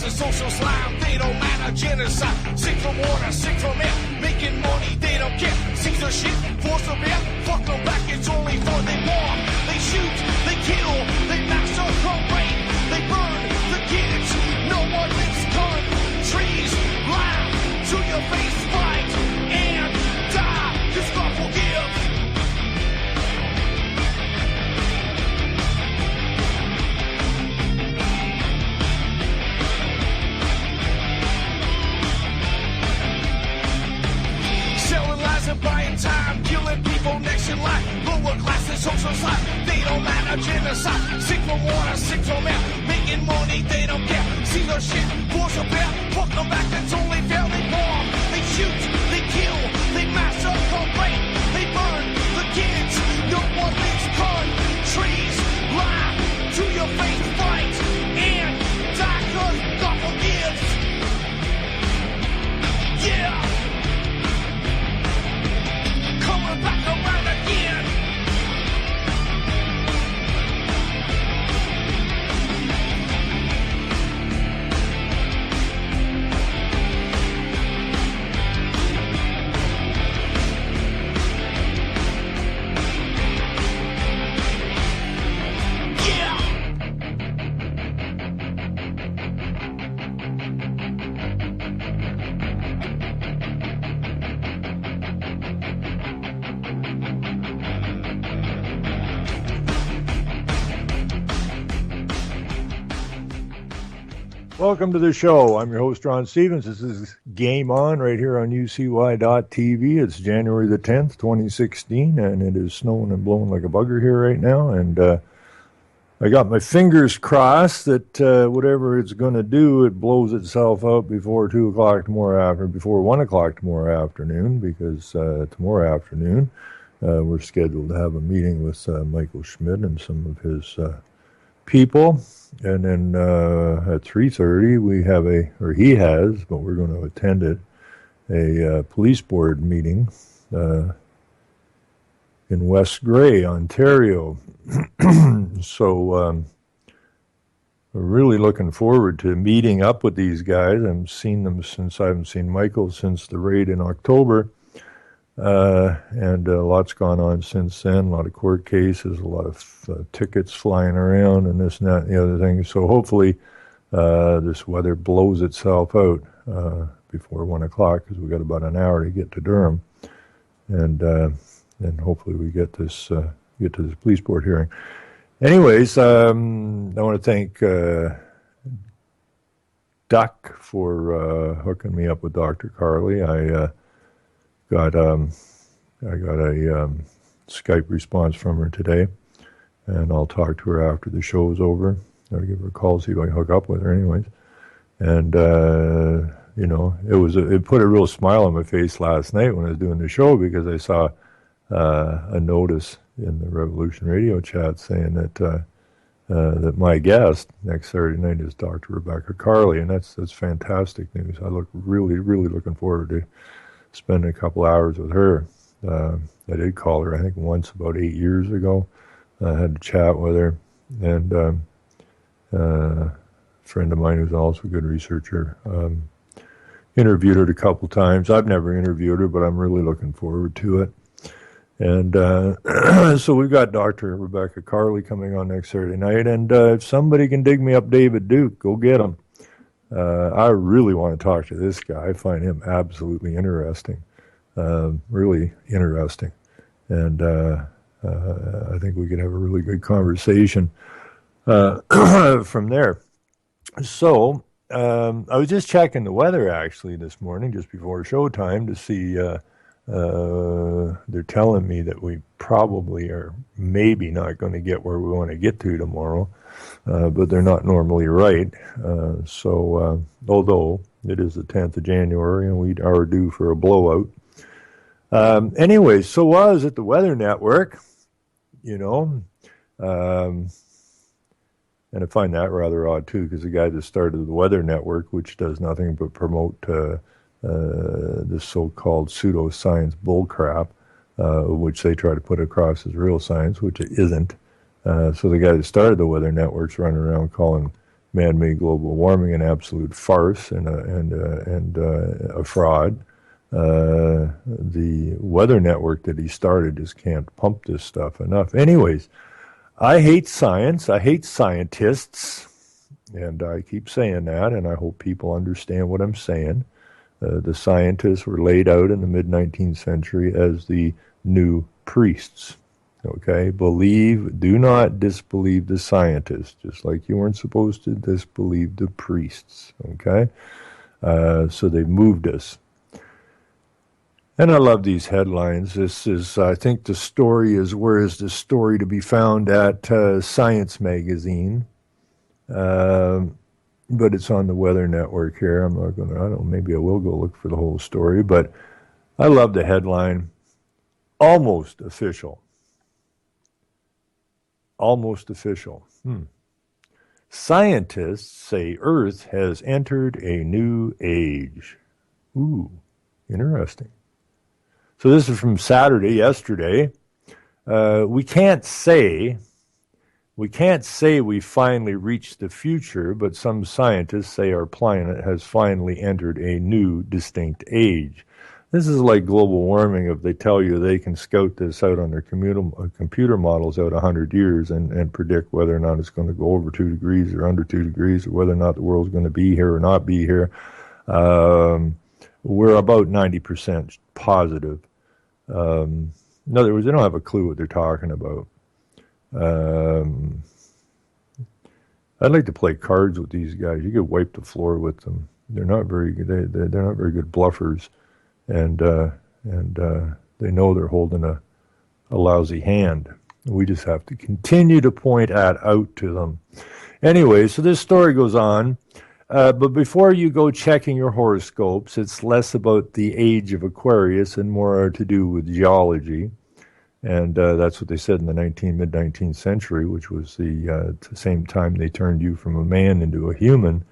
and social slime, they don't matter, genocide. Sick from water, sick from air, making money, they don't care. Caesar shit, force of air, fuck them back, it's only for they bomb. They shoot, they kill, they massacre, rape, they burn the kids. No one lives countries, lie to your face, fight and die, 'cause God forgives. Selling lies and buying time, killing people next in line. Lower class and social side, they don't matter, genocide. Sick from water, sick from air, making money, they don't care. See their shit, force a bear, fuck them back, that's only fair. They bomb, they shoot, they kill, they massacre, rape, they burn the kids. No one lives countries, lie to your face, fight and die, 'cause God forgives. Yeah. Coming back around again. Yeah. Welcome to the show. I'm your host, Ron Stevens. This is Game On right here on UCY.tv. It's January the 10th, 2016, and it is snowing and blowing like a bugger here right now. And I got my fingers crossed that whatever it's going to do, it blows itself out before 2 o'clock before 1 o'clock tomorrow afternoon, because tomorrow afternoon we're scheduled to have a meeting with Michael Schmidt and some of his people. And then at 3:30 we have he has, but we're going to attend it, a police board meeting in West Grey, Ontario. So we're really looking forward to meeting up with these guys. I haven't seen them since I haven't seen Michael since the raid in October. And a lot's gone on since then, a lot of court cases, a lot of tickets flying around and this and that and the other thing. So hopefully this weather blows itself out before 1 o'clock, because we've got about an hour to get to Durham. And hopefully we get to this police board hearing. Anyways, I want to thank Duck for hooking me up with Dr. Carly. I got a Skype response from her today, and I'll talk to her after the show's over. I'll give her a call, see if I can hook up with her anyways. And, it put a real smile on my face last night when I was doing the show, because I saw a notice in the Revolution Radio chat saying that my guest next Saturday night is Dr. Rebecca Carly, and that's fantastic news. I look really looking forward to spending a couple hours with her. I did call her, I think, once about 8 years ago. I had to chat with her, and a friend of mine who's also a good researcher interviewed her a couple times. I've never interviewed her, but I'm really looking forward to it. And so we've got Dr. Rebecca Carly coming on next Saturday night, and if somebody can dig me up David Duke, go get him. I really want to talk to this guy. I find him absolutely interesting, really interesting. And I think we could have a really good conversation from there. So I was just checking the weather, actually, this morning, just before showtime, to see they're telling me that we probably are maybe not going to get where we want to get to tomorrow. But they're not normally right. So although it is the 10th of January and we are due for a blowout. Anyway, so while I was at the Weather Network, and I find that rather odd too, because the guy that started the Weather Network, which does nothing but promote this so-called pseudoscience bullcrap, which they try to put across as real science, which it isn't. So the guy that started the Weather Network's running around calling man-made global warming an absolute farce and a fraud. The weather network that he started just can't pump this stuff enough. Anyways, I hate science. I hate scientists. And I keep saying that, and I hope people understand what I'm saying. The scientists were laid out in the mid-19th century as the new priests. Okay? Do not disbelieve the scientists, just like you weren't supposed to disbelieve the priests. Okay? So they moved us. And I love these headlines. This is, I think the story is, where is the story to be found at Science Magazine. But it's on the Weather Network here. I'm not going to, I don't know, maybe I will go look for the whole story. But I love the headline. Almost official. Almost official. Scientists say Earth has entered a new age. Ooh, interesting. So this is from Saturday, yesterday. We can't say we finally reached the future, but some scientists say our planet has finally entered a new, distinct age. This is like global warming. If they tell you they can scout this out on their computer models out 100 years and predict whether or not it's going to go over 2 degrees or under 2 degrees, or whether or not the world's going to be here or not be here, we're about 90% positive. In other words, they don't have a clue what they're talking about. I'd like to play cards with these guys. You could wipe the floor with them. They're not very good. They're not very good bluffers, and they know they're holding a lousy hand. We just have to continue to point that out to them. Anyway, so this story goes on. But before you go checking your horoscopes, it's less about the age of Aquarius and more to do with geology. And that's what they said in the mid-19th century, which was the same time they turned you from a man into a human,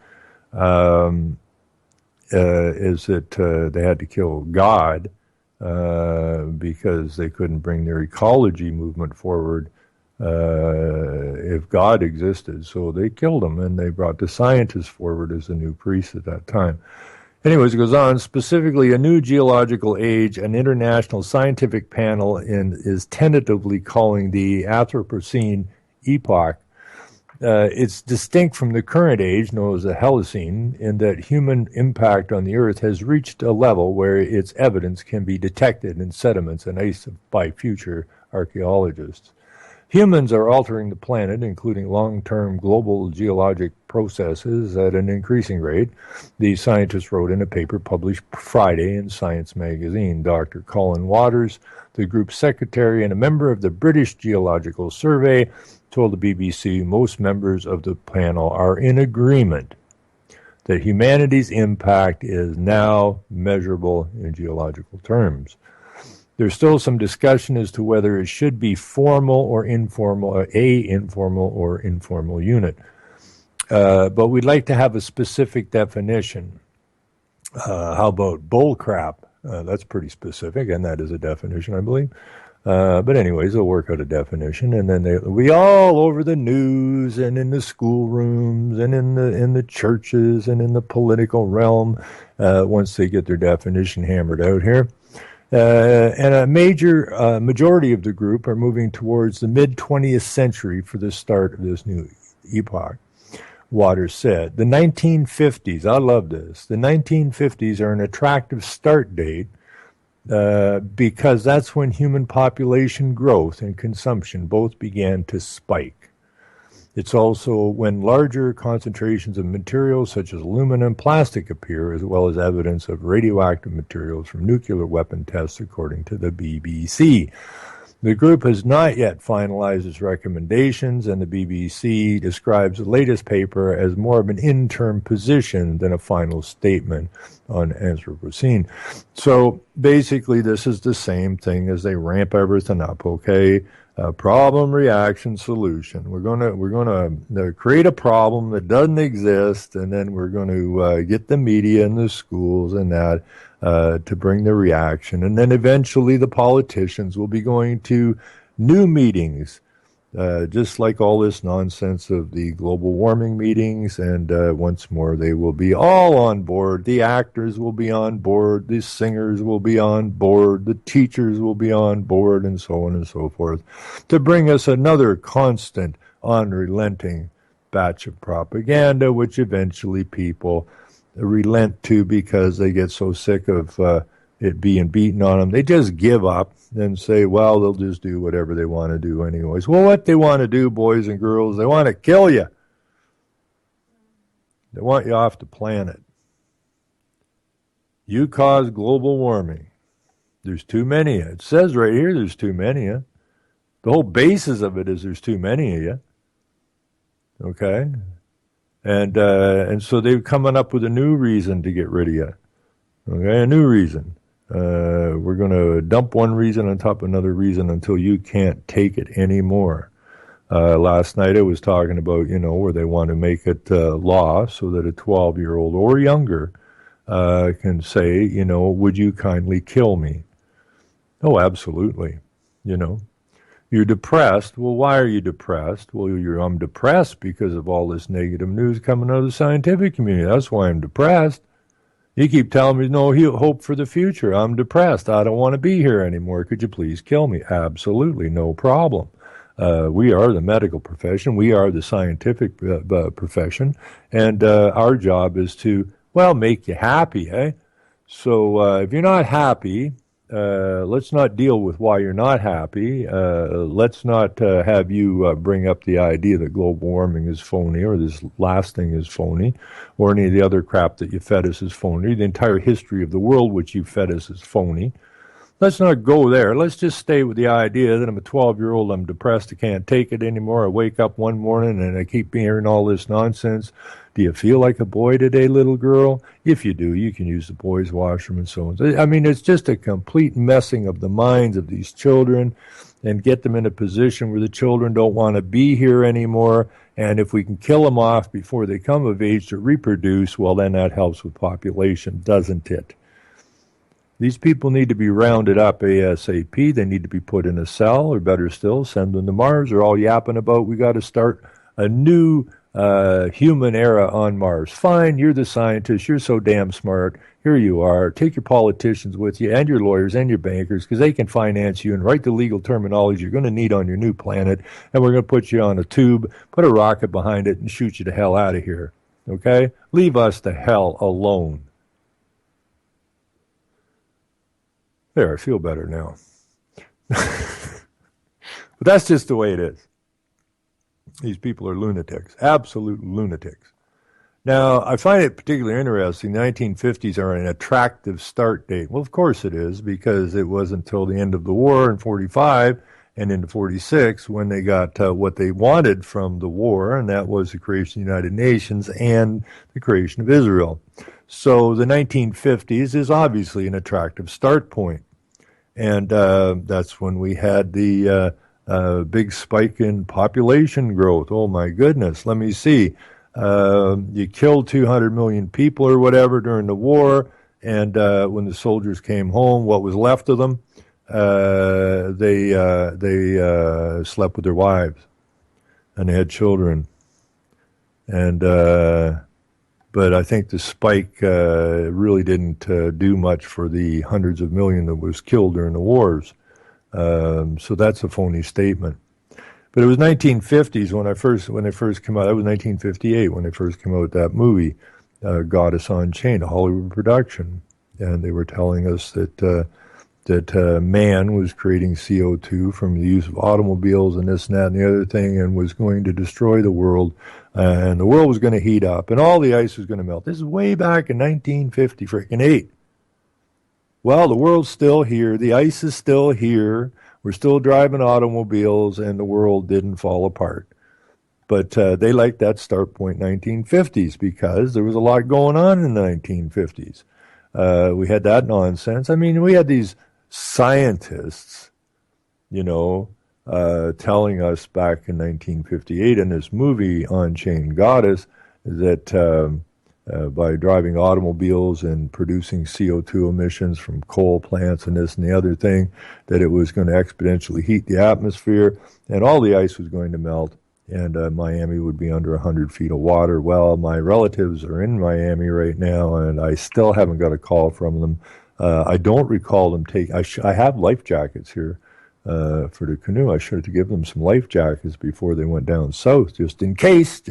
is that they had to kill God because they couldn't bring their ecology movement forward if God existed. So they killed him, and they brought the scientists forward as the new priests at that time. Anyways, it goes on. Specifically, a new geological age, an international scientific panel is tentatively calling the Anthropocene epoch. It's distinct from the current age, known as the Holocene, in that human impact on the Earth has reached a level where its evidence can be detected in sediments and ice by future archaeologists. Humans are altering the planet, including long-term global geologic processes, at an increasing rate. These scientists wrote in a paper published Friday in Science Magazine. Dr. Colin Waters, the group's secretary and a member of the British Geological Survey, told the BBC most members of the panel are in agreement that humanity's impact is now measurable in geological terms. There's still some discussion as to whether it should be formal or informal, informal or informal unit. But we'd like to have a specific definition. How about bull crap? That's pretty specific, and that is a definition, I believe. But anyways, they'll work out a definition, and then they'll be all over the news and in the schoolrooms and in the churches and in the political realm once they get their definition hammered out here. And a majority of the group are moving towards the mid-20th century for the start of this new epoch. Waters said, the 1950s, I love this, the 1950s are an attractive start date because that's when human population growth and consumption both began to spike. It's also when larger concentrations of materials such as aluminum and plastic appear, as well as evidence of radioactive materials from nuclear weapon tests, according to the BBC. The group has not yet finalized its recommendations, and the BBC describes the latest paper as more of an interim position than a final statement on Anthropocene. So basically, this is the same thing as they ramp everything up, okay? Problem, reaction, solution. We're gonna create a problem that doesn't exist, and then we're going to get the media and the schools and that to bring the reaction, and then eventually the politicians will be going to new meetings just like all this nonsense of the global warming meetings, and once more they will be all on board. The actors will be on board, the singers will be on board, the teachers will be on board, and so on and so forth, to bring us another constant, unrelenting batch of propaganda, which eventually people relent to because they get so sick of it being beaten on them. They just give up and say, well, they'll just do whatever they want to do anyways. Well, what they want to do, boys and girls, they want to kill you. They want you off the planet. You cause global warming. There's too many. It says right here there's too many. The whole basis of it is there's too many of you. Okay? And so they're coming up with a new reason to get rid of you. Okay, a new reason. We're going to dump one reason on top of another reason until you can't take it anymore. Last night I was talking about, where they want to make it law so that a 12-year-old or younger can say, would you kindly kill me? Oh, absolutely. You're depressed. Well, why are you depressed? Well, I'm depressed because of all this negative news coming out of the scientific community. That's why I'm depressed. You keep telling me no hope for the future. I'm depressed. I don't want to be here anymore. Could you please kill me? Absolutely, no problem. We are the medical profession. We are the scientific profession. And our job is to, make you happy, eh? So if you're not happy, let's not deal with why you're not happy. Let's not have you bring up the idea that global warming is phony or this last thing is phony or any of the other crap that you fed us is phony. The entire history of the world which you fed us is phony. Let's not go there. Let's just stay with the idea that I'm a 12-year-old, I'm depressed, I can't take it anymore. I wake up one morning and I keep hearing all this nonsense. Do you feel like a boy today, little girl? If you do, you can use the boys' washroom and so on. I mean, it's just a complete messing of the minds of these children and get them in a position where the children don't want to be here anymore. And if we can kill them off before they come of age to reproduce, well, then that helps with population, doesn't it? These people need to be rounded up ASAP. They need to be put in a cell, or better still, send them to Mars. They're all yapping about we got to start a new human era on Mars. Fine, you're the scientist. You're so damn smart. Here you are. Take your politicians with you and your lawyers and your bankers because they can finance you and write the legal terminology you're going to need on your new planet. And we're going to put you on a tube, put a rocket behind it, and shoot you the hell out of here. Okay? Leave us the hell alone. There, I feel better now. But that's just the way it is. These people are lunatics, absolute lunatics. Now, I find it particularly interesting. The 1950s are an attractive start date. Well, of course it is, because it wasn't until the end of the war in 45 and into 46 when they got what they wanted from the war, and that was the creation of the United Nations and the creation of Israel. So the 1950s is obviously an attractive start point. And that's when we had the big spike in population growth. Oh, my goodness. Let me see. You killed 200 million people or whatever during the war. And when the soldiers came home, what was left of them? They slept with their wives. And they had children. And but I think the spike really didn't do much for the hundreds of million that was killed during the wars. So that's a phony statement. But it was 1950s when they first came out. That was 1958 when they first came out with that movie, Goddess Unchained, a Hollywood production, and they were telling us that man was creating CO2 from the use of automobiles and this and that and the other thing, and was going to destroy the world, and the world was going to heat up, and all the ice was going to melt. This is way back in 1958. Well, the world's still here. The ice is still here. We're still driving automobiles, and the world didn't fall apart. But they liked that start point 1950s because there was a lot going on in the 1950s. We had that nonsense. I mean, we had these scientists, telling us back in 1958 in this movie Unchained Goddess that by driving automobiles and producing CO2 emissions from coal plants and this and the other thing, that it was going to exponentially heat the atmosphere and all the ice was going to melt and Miami would be under 100 feet of water. Well, my relatives are in Miami right now and I still haven't got a call from them. I don't recall them I have life jackets here for the canoe. I should have given them some life jackets before they went down south, just in case.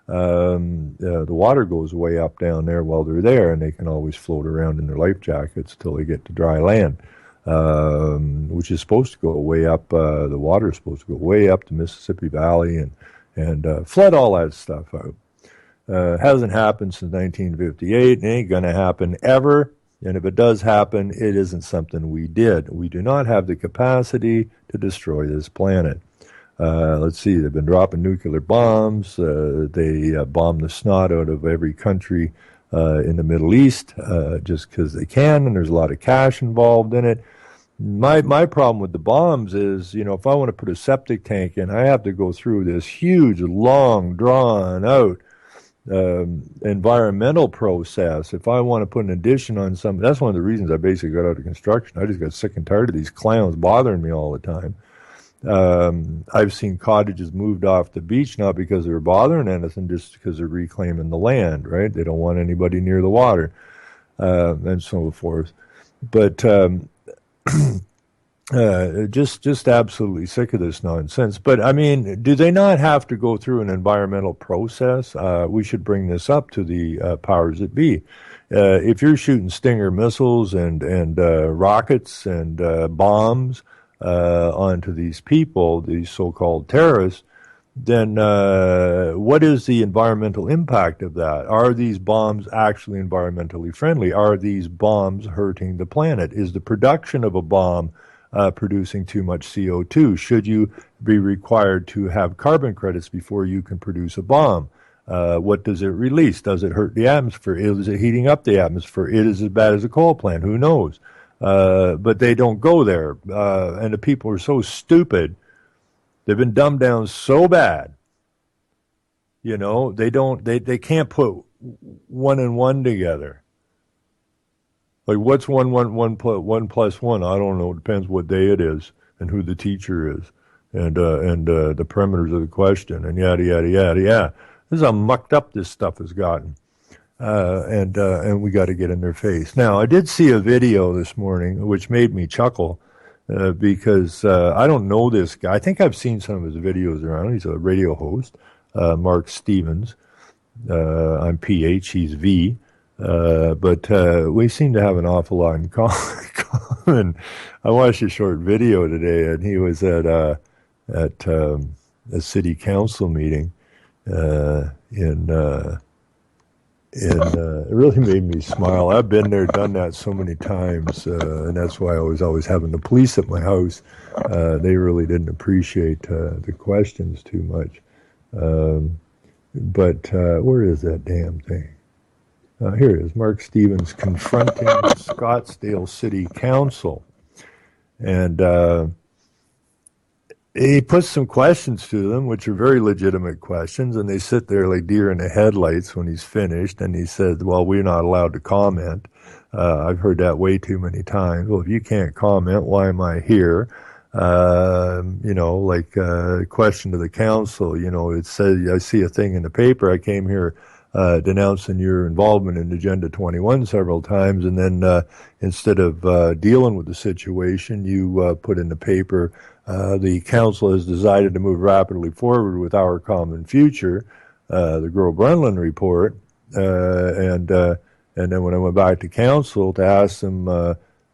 The water goes way up down there while they're there, and they can always float around in their life jackets till they get to dry land, which is supposed to go way up. The water is supposed to go way up the Mississippi Valley and flood all that stuff out. Hasn't happened since 1958. It ain't going to happen ever. And if it does happen, it isn't something we did. We do not have the capacity to destroy this planet. Let's see, they've been dropping nuclear bombs. They bomb the snot out of every country in the Middle East just because they can, and there's a lot of cash involved in it. My problem with the bombs is, if I want to put a septic tank in, I have to go through this huge, long, drawn-out environmental process. If I want to put an addition on something, that's one of the reasons I basically got out of construction. I just got sick and tired of these clowns bothering me all the time. I've seen cottages moved off the beach, not because they're bothering anything, just because they're reclaiming the land, right? They don't want anybody near the water, and so forth. But just absolutely sick of this nonsense. But, I mean, do they not have to go through an environmental process? We should bring this up to the powers that be. If you're shooting Stinger missiles and rockets and bombs, onto these people, these so-called terrorists, then what is the environmental impact of that? Are these bombs actually environmentally friendly? Are these bombs hurting the planet? Is the production of a bomb producing too much CO2? Should you be required to have carbon credits before you can produce a bomb? What does it release? Does it hurt the atmosphere? Is it heating up the atmosphere? It is as bad as a coal plant. Who knows? But they don't go there. And the people are so stupid. They've been dumbed down so bad. They can't put one and one together. Like, what's one plus one? I don't know. It depends what day it is and who the teacher is and the parameters of the question and yada, yada, yada. Yeah. This is how mucked up this stuff has gotten. And we got to get in their face. Now, I did see a video this morning which made me chuckle because I don't know this guy. I think I've seen some of his videos around. He's a radio host, Mark Stevens. I'm PH, he's V. But we seem to have an awful lot in common. I watched a short video today, and he was at a city council meeting it really made me smile. I've been there, done that so many times, and that's why I was always having the police at my house. They really didn't appreciate the questions too much. But where is that damn thing? Here it is, Mark Stevens confronting Scottsdale City Council. And he puts some questions to them, which are very legitimate questions, and they sit there like deer in the headlights when he's finished, and he said, well, we're not allowed to comment. I've heard that way too many times. Well, if you can't comment, why am I here? Question to the council, it says, I see a thing in the paper, I came here denouncing your involvement in Agenda 21 several times, and then instead of dealing with the situation, you put in the paper, the council has decided to move rapidly forward with our common future, the Groh-Brundtland report, and then when I went back to council to ask them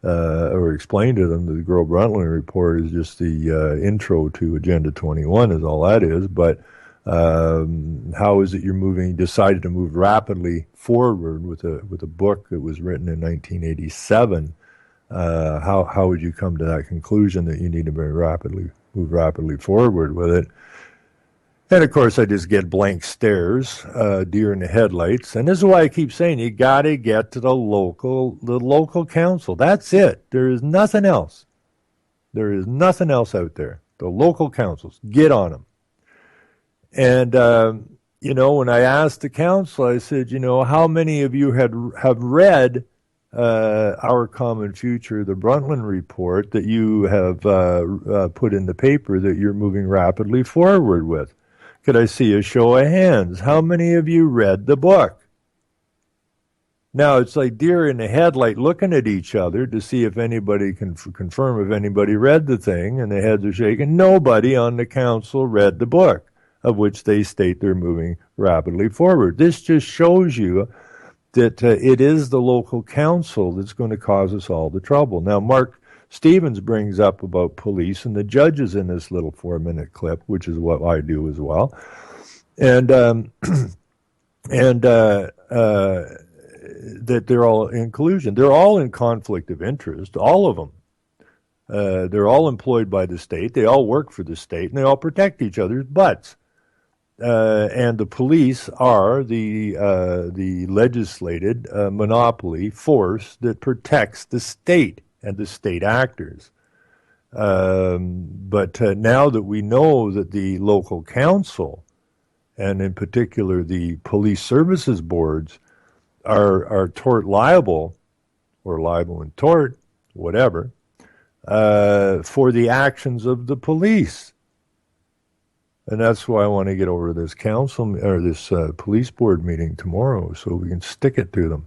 or explain to them that the Groh-Brundtland report is just the intro to Agenda 21 is all that is, but how is it you're decided to move rapidly forward with a book that was written in 1987? How would you come to that conclusion that you need to move rapidly forward with it? And of course, I just get blank stares, deer in the headlights. And this is why I keep saying you got to get to the local council. That's it. There is nothing else. There is nothing else out there. The local councils, get on them. And when I asked the council, I said, how many of you have read Our Common Future, the Brundtland Report that you have put in the paper that you're moving rapidly forward with? Could I see a show of hands? How many of you read the book? Now, it's like deer in the headlight looking at each other to see if anybody can confirm if anybody read the thing, and the heads are shaking. Nobody on the council read the book, of which they state they're moving rapidly forward. This just shows you that it is the local council that's going to cause us all the trouble. Now, Mark Stevens brings up about police and the judges in this little 4-minute clip, which is what I do as well. And that they're all in collusion. They're all in conflict of interest, all of them. They're all employed by the state. They all work for the state, and they all protect each other's butts. And the police are the legislated monopoly force that protects the state and the state actors. But now that we know that the local council, and in particular the police services boards, are tort liable, or liable and tort, whatever, for the actions of the police. And that's why I want to get over to this council or this police board meeting tomorrow, so we can stick it to them.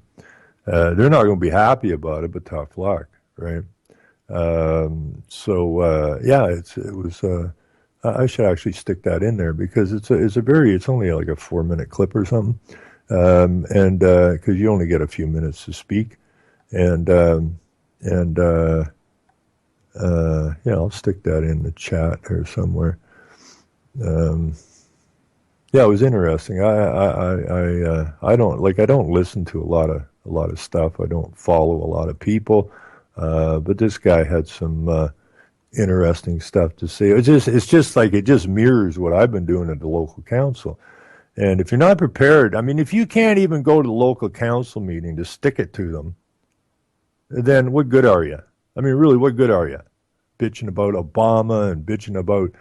They're not going to be happy about it, but tough luck, right? Yeah, it was. I should actually stick that in there because it's only like a 4-minute clip or something. And because you only get a few minutes to speak, and I'll stick that in the chat or somewhere. Yeah, it was interesting. I don't listen to a lot of stuff. I don't follow a lot of people, but this guy had some interesting stuff to say. It's just like it just mirrors what I've been doing at the local council. And if you're not prepared, I mean, if you can't even go to the local council meeting to stick it to them, then what good are you? I mean, really, what good are you? Bitching about Obama and bitching about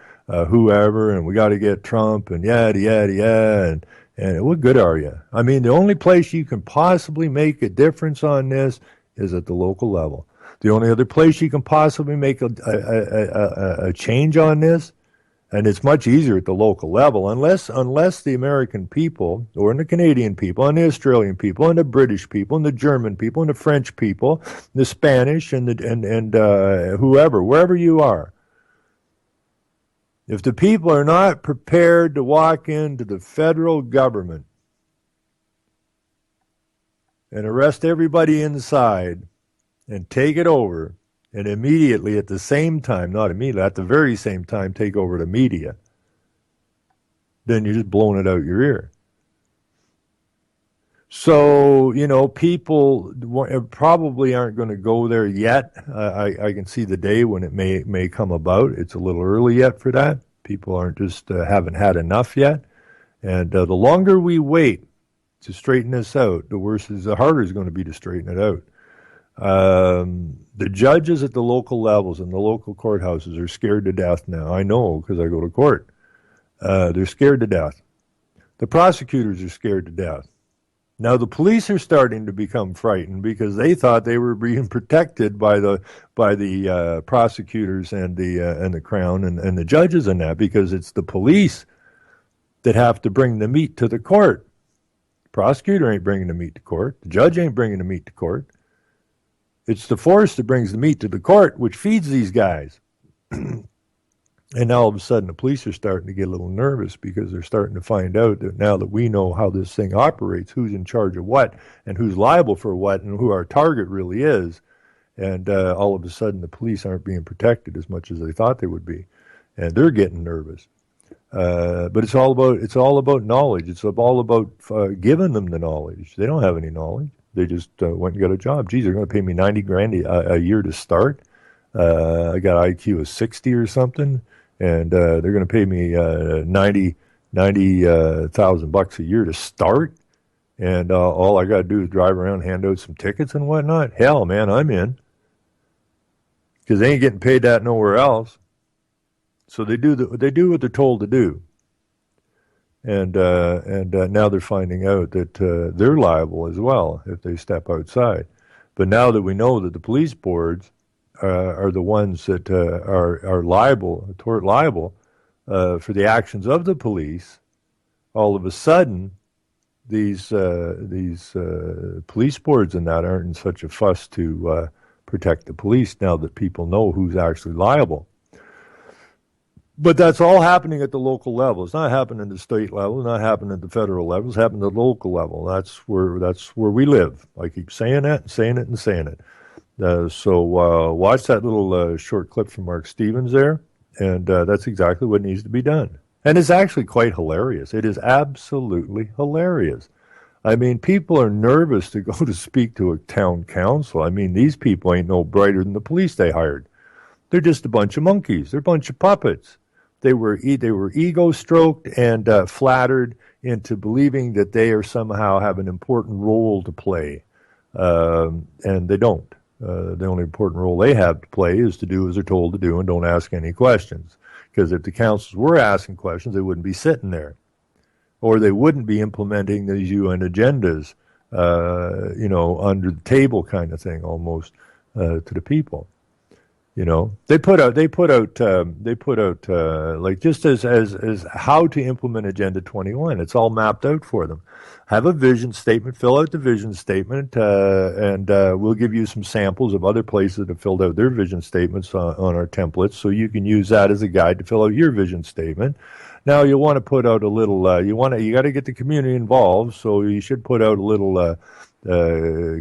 whoever, and we got to get Trump and yada, yada, yada. And what good are you? I mean, the only place you can possibly make a difference on this is at the local level. The only other place you can possibly make a change on this, and it's much easier at the local level, unless the American people, or the Canadian people, and the Australian people, and the British people, and the German people, and the French people, the Spanish, and whoever, wherever you are. If the people are not prepared to walk into the federal government and arrest everybody inside and take it over, and immediately at the same time, not immediately, at the very same time, take over the media, then you're just blowing it out your ear. So, people probably aren't going to go there yet. I can see the day when it may come about. It's a little early yet for that. People aren't just haven't had enough yet. And the longer we wait to straighten this out, the harder it's going to be to straighten it out. The judges at the local levels and the local courthouses are scared to death now. I know because I go to court. They're scared to death. The prosecutors are scared to death. Now the police are starting to become frightened because they thought they were being protected by the prosecutors and the Crown and the judges and that, because it's the police that have to bring the meat to the court. The prosecutor ain't bringing the meat to court. The judge ain't bringing the meat to court. It's the force that brings the meat to the court, which feeds these guys. And now all of a sudden the police are starting to get a little nervous because they're starting to find out that now that we know how this thing operates, who's in charge of what and who's liable for what and who our target really is. And all of a sudden the police aren't being protected as much as they thought they would be. And they're getting nervous. But it's all about knowledge. It's all about giving them the knowledge. They don't have any knowledge. They just went and got a job. Geez, they're going to pay me $90,000 a year to start. I got IQ of 60 or something, and they're going to pay me $90,000 a year to start. And all I got to do is drive around, hand out some tickets and whatnot. Hell, man, I'm in, because they ain't getting paid that nowhere else. So they do what they're told to do. and now they're finding out that they're liable as well if they step outside. But now that we know that the police boards are the ones that are liable, tort liable, for the actions of the police, all of a sudden these police boards and that aren't in such a fuss to protect the police now that people know who's actually liable. But that's all happening at the local level. It's not happening at the state level. It's not happening at the federal level. It's happening at the local level. That's where we live. I keep saying that and saying it and saying it. So watch that little short clip from Mark Stevens there, and that's exactly what needs to be done. And it's actually quite hilarious. It is absolutely hilarious. I mean, people are nervous to go to speak to a town council. I mean, these people ain't no brighter than the police they hired. They're just a bunch of monkeys. They're a bunch of puppets. They were ego-stroked and flattered into believing that they are somehow have an important role to play, and they don't. The only important role they have to play is to do as they're told to do and don't ask any questions. Because if the councils were asking questions, they wouldn't be sitting there, or they wouldn't be implementing these UN agendas, under the table kind of thing, almost to the people. They put out like just as how to implement Agenda 21. It's all mapped out for them. Have a vision statement, fill out the vision statement, and we'll give you some samples of other places that have filled out their vision statements on our templates, so you can use that as a guide to fill out your vision statement. Now you'll want to put out a little. You got to get the community involved, so you should put out a little.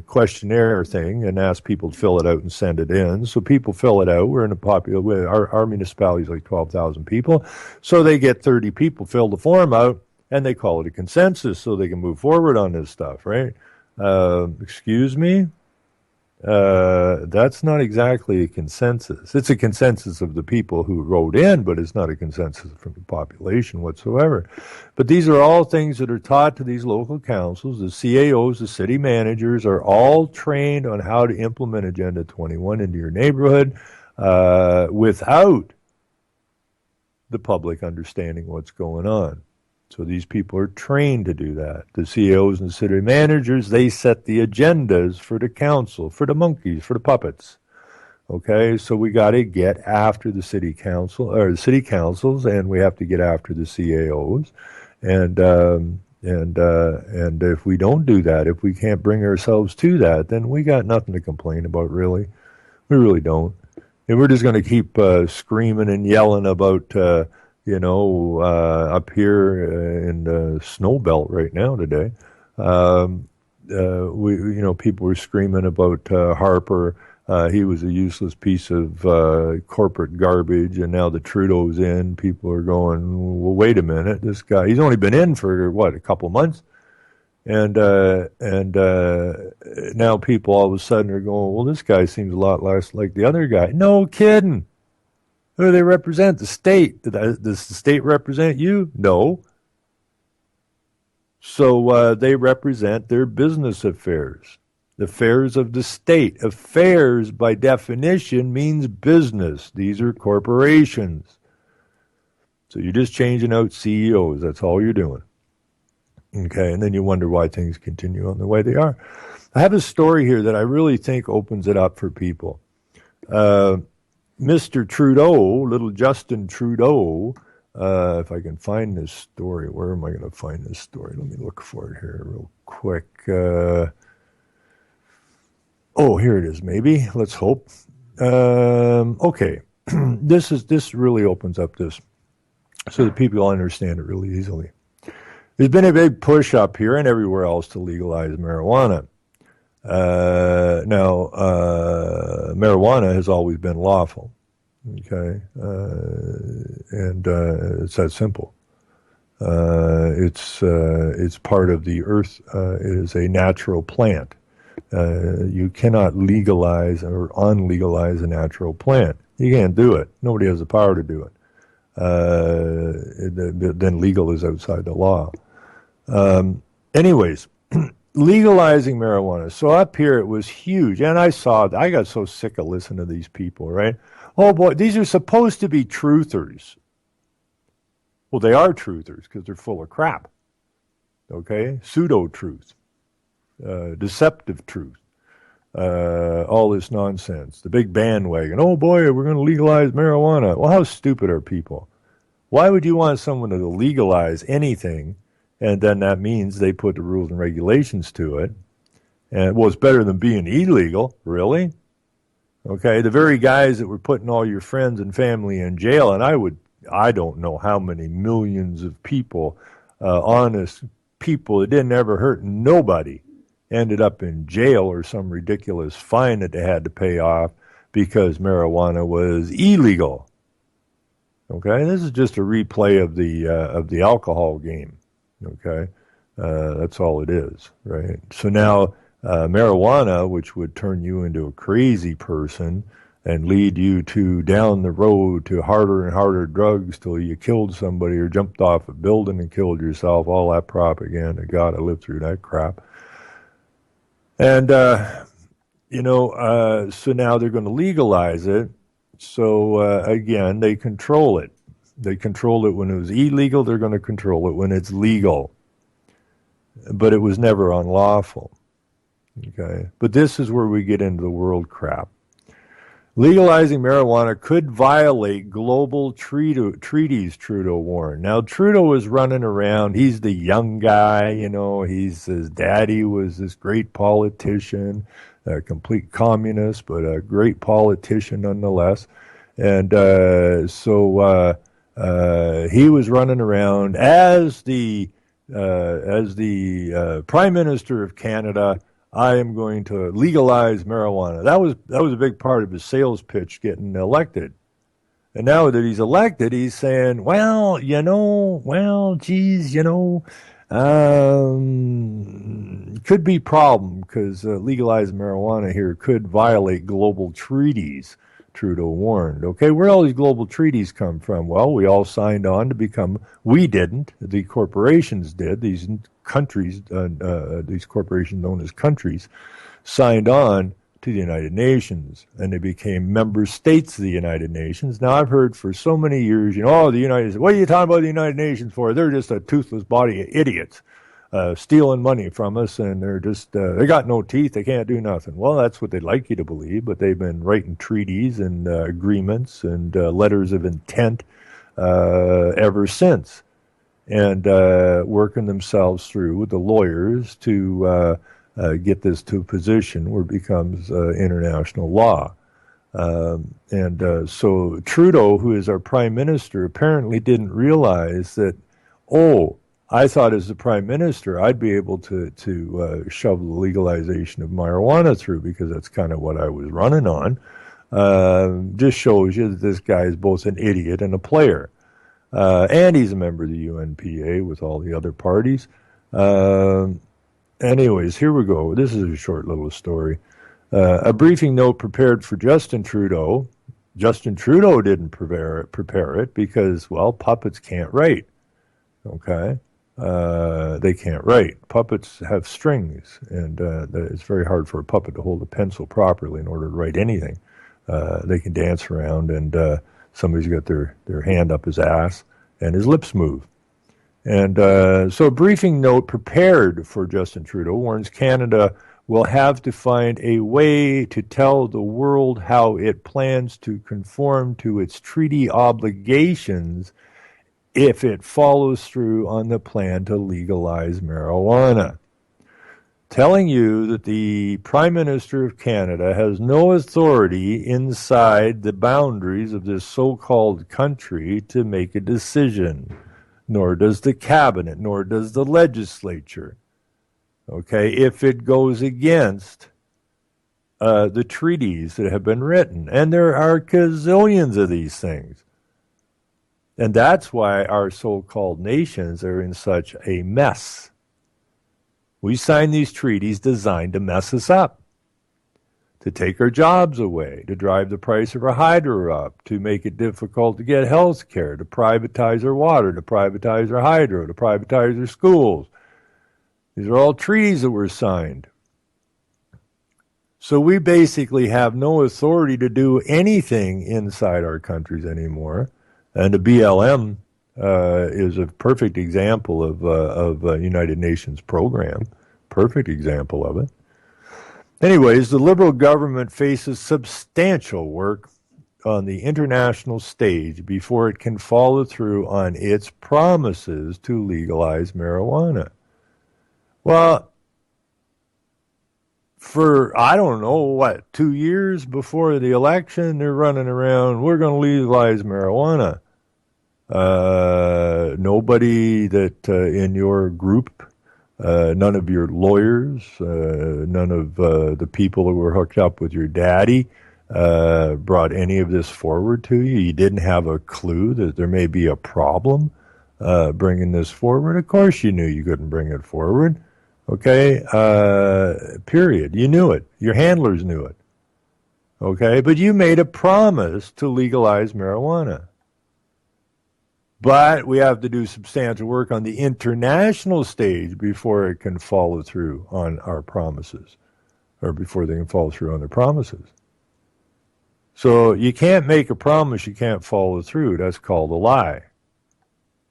Questionnaire thing and ask people to fill it out and send it in. So people fill it out. We're in a popular, our municipality is like 12,000 people. So they get 30 people fill the form out and they call it a consensus so they can move forward on this stuff, right? Excuse me? That's not exactly a consensus. It's a consensus of the people who wrote in, but it's not a consensus from the population whatsoever. But these are all things that are taught to these local councils. The CAOs, the city managers are all trained on how to implement Agenda 21 into your neighborhood without the public understanding what's going on. So these people are trained to do that. The CEOs and the city managers, they set the agendas for the council, for the monkeys, for the puppets. Okay, so we got to get after the city council or the city councils, and we have to get after the CAOs. And if we don't do that, if we can't bring ourselves to that, then we got nothing to complain about, really. We really don't. And we're just going to keep screaming and yelling about. Up here in the snow belt right now today, people were screaming about Harper. He was a useless piece of corporate garbage, and now that Trudeau's in, people are going, well, wait a minute, this guy, he's only been in for, a couple months? And now people all of a sudden are going, well, this guy seems a lot less like the other guy. No kidding. Who do they represent? The state. Does the state represent you? No. So they represent their business affairs, the affairs of the state. Affairs, by definition, means business. These are corporations. So you're just changing out CEOs. That's all you're doing. Okay, and then you wonder why things continue on the way they are. I have a story here that I really think opens it up for people. Mr. Trudeau, little Justin Trudeau, if I can find this story, where am I going to find this story? Let me look for it here real quick. Here it is, maybe. Let's hope. Okay, this really opens up this so that people understand it really easily. There's been a big push up here and everywhere else to legalize marijuana. Marijuana has always been lawful, okay, and it's that simple. It's part of the earth. It is a natural plant. You cannot legalize or unlegalize a natural plant. You can't do it. Nobody has the power to do it. Then legal is outside the law. Anyways. Legalizing marijuana. So up here it was huge. And I got so sick of listening to these people, right? Oh boy, these are supposed to be truthers. Well, they are truthers because they're full of crap. Okay? Pseudo-truth, deceptive truth, all this nonsense. The big bandwagon. Oh boy, we're going to legalize marijuana. Well, how stupid are people? Why would you want someone to legalize anything, and then that means they put the rules and regulations to it? And well, it's better than being illegal. Really? Okay, the very guys that were putting all your friends and family in jail, and I don't know how many millions of people, honest people that didn't ever hurt nobody, ended up in jail or some ridiculous fine that they had to pay off because marijuana was illegal. Okay, this is just a replay of the alcohol game. Okay, that's all it is, right? So now marijuana, which would turn you into a crazy person and lead you to down the road to harder and harder drugs till you killed somebody or jumped off a building and killed yourself, all that propaganda. God, I lived through that crap. And, so now they're going to legalize it. So, again, they control it. They controlled it when it was illegal. They're going to control it when it's legal. But it was never unlawful. Okay? But this is where we get into the world crap. Legalizing marijuana could violate global treaties, Trudeau warned. Now, Trudeau was running around. He's the young guy, his daddy was this great politician, a complete communist, but a great politician nonetheless. And so he was running around as the Prime Minister of Canada. I am going to legalize marijuana. That was a big part of his sales pitch getting elected. And now that he's elected, he's saying, could be problem because legalizing marijuana here could violate global treaties, Trudeau warned. Okay, where all these global treaties come from? Well, we all signed on to become, we didn't, the corporations did, these countries, these corporations known as countries, signed on to the United Nations, and they became member states of the United Nations. Now, I've heard for so many years, the United States, what are you talking about the United Nations for? They're just a toothless body of idiots stealing money from us, and they're just, they got no teeth, they can't do nothing. Well, that's what they'd like you to believe, but they've been writing treaties and agreements and letters of intent ever since, and working themselves through with the lawyers to get this to a position where it becomes international law. So Trudeau, who is our prime minister, apparently didn't realize that, I thought as the prime minister I'd be able to shove the legalization of marijuana through because that's kind of what I was running on. Just shows you that this guy is both an idiot and a player. And he's a member of the UNPA with all the other parties. Anyways, here we go. This is a short little story. A briefing note prepared for Justin Trudeau. Justin Trudeau didn't prepare it because, well, puppets can't write. Okay? They can't write. Puppets have strings, and it's very hard for a puppet to hold a pencil properly in order to write anything. They can dance around, and somebody's got their hand up his ass, and his lips move. And so a briefing note prepared for Justin Trudeau warns Canada will have to find a way to tell the world how it plans to conform to its treaty obligations if it follows through on the plan to legalize marijuana. Telling you that the Prime Minister of Canada has no authority inside the boundaries of this so-called country to make a decision. Nor does the cabinet, nor does the legislature. Okay, if it goes against the treaties that have been written, and there are gazillions of these things. And that's why our so-called nations are in such a mess. We signed these treaties designed to mess us up, to take our jobs away, to drive the price of our hydro up, to make it difficult to get health care, to privatize our water, to privatize our hydro, to privatize our schools. These are all treaties that were signed. So we basically have no authority to do anything inside our countries anymore. And the BLM is a perfect example of a United Nations program. Perfect example of it. Anyways, the Liberal government faces substantial work on the international stage before it can follow through on its promises to legalize marijuana. Well, for, I don't know, 2 years before the election, they're running around, we're going to legalize marijuana. Nobody that in your group, none of your lawyers, none of the people who were hooked up with your daddy brought any of this forward to you. You didn't have a clue that there may be a problem bringing this forward. Of course you knew you couldn't bring it forward. Okay, period. You knew it. Your handlers knew it. Okay, but you made a promise to legalize marijuana. But we have to do substantial work on the international stage before it can follow through on our promises, or before they can follow through on their promises. So you can't make a promise you can't follow through. That's called a lie.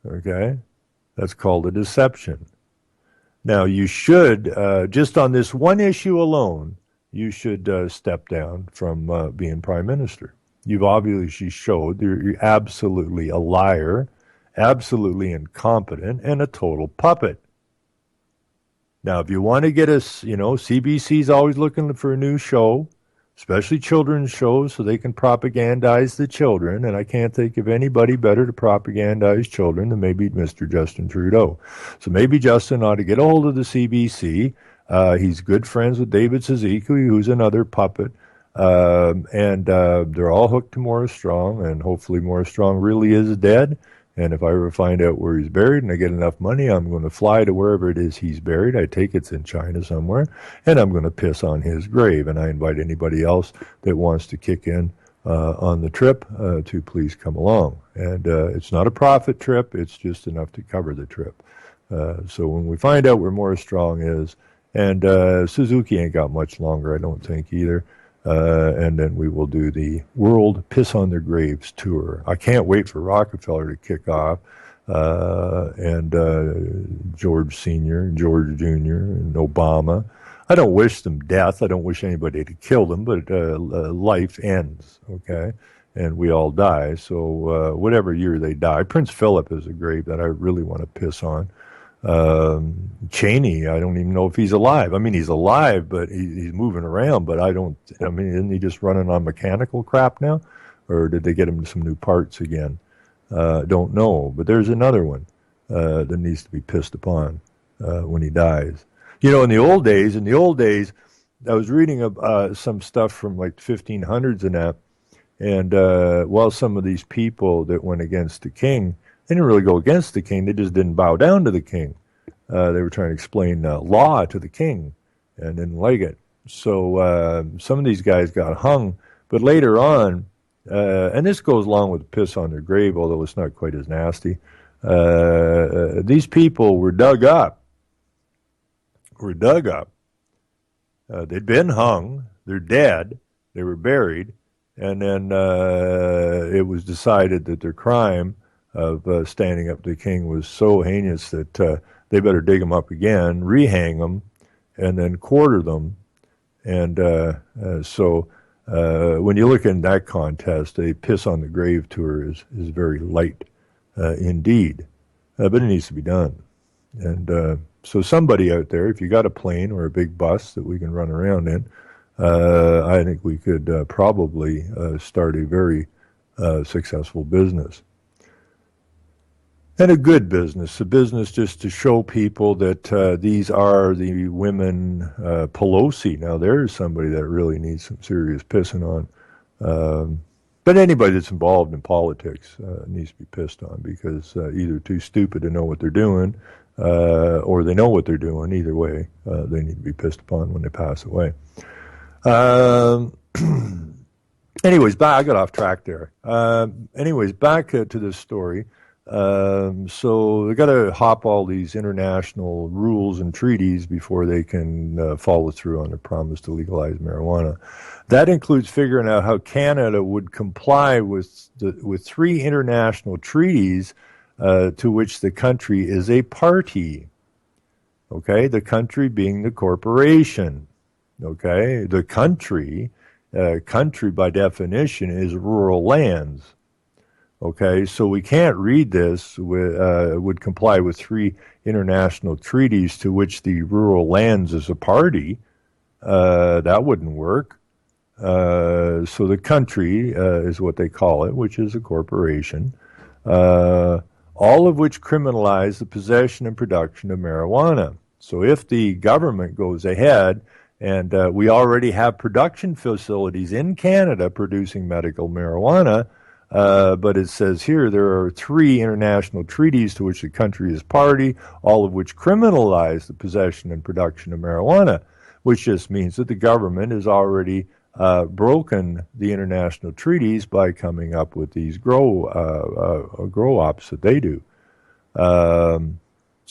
Okay? That's called a deception. Now, you should, just on this one issue alone, you should step down from being prime minister. You've obviously showed you're absolutely a liar, absolutely incompetent, and a total puppet. Now, if you want to get us, CBC's always looking for a new show, especially children's shows, so they can propagandize the children, and I can't think of anybody better to propagandize children than maybe Mr. Justin Trudeau. So maybe Justin ought to get a hold of the CBC. He's good friends with David Suzuki, who's another puppet, and they're all hooked to Morris Strong, and hopefully Morris Strong really is dead. And if I ever find out where he's buried and I get enough money, I'm going to fly to wherever it is he's buried. I take it's in China somewhere, and I'm going to piss on his grave. And I invite anybody else that wants to kick in on the trip to please come along. And it's not a profit trip. It's just enough to cover the trip. So when we find out where Morris Strong is, and Suzuki ain't got much longer, I don't think, either. And then we will do the World Piss on Their Graves tour. I can't wait for Rockefeller to kick off, and George Sr., George Jr., and Obama. I don't wish them death. I don't wish anybody to kill them, but life ends, okay? And we all die, so whatever year they die. Prince Philip is a grave that I really want to piss on. Cheney, I don't even know if he's alive. I mean, he's alive, but he's moving around, but isn't he just running on mechanical crap now? Or did they get him some new parts again? Don't know, but there's another one that needs to be pissed upon when he dies. In the old days, I was reading some stuff from like the 1500s and that, and some of these people that went against the king, they didn't really go against the king. They just didn't bow down to the king. They were trying to explain law to the king and didn't like it. So some of these guys got hung. But later on, and this goes along with the piss on their grave, although it's not quite as nasty, these people were dug up. They'd been hung. They're dead. They were buried. And then it was decided that their crime of standing up to the king was so heinous that they better dig them up again, rehang them, and then quarter them. And so when you look in that contest, a piss on the grave tour is very light indeed, but it needs to be done. And so somebody out there, if you got a plane or a big bus that we can run around in, I think we could probably start a very successful business. And a good business, a business just to show people that these are the women. Pelosi, now there's somebody that really needs some serious pissing on. But anybody that's involved in politics needs to be pissed on, because either too stupid to know what they're doing, or they know what they're doing. Either way, they need to be pissed upon when they pass away. Anyways, I got off track there. Anyways, back to this story. So they got to hop all these international rules and treaties before they can follow through on their promise to legalize marijuana. That includes figuring out how Canada would comply with 3 international treaties to which the country is a party. Okay, the country being the corporation. Okay, the country by definition is rural lands. Okay, so we can't read this would comply with 3 international treaties to which the rural lands is a party. That wouldn't work. So the country is what they call it, which is a corporation, all of which criminalize the possession and production of marijuana. So if the government goes ahead, and we already have production facilities in Canada producing medical marijuana, but it says here there are 3 international treaties to which the country is party, all of which criminalize the possession and production of marijuana, which just means that the government has already broken the international treaties by coming up with these grow ops that they do.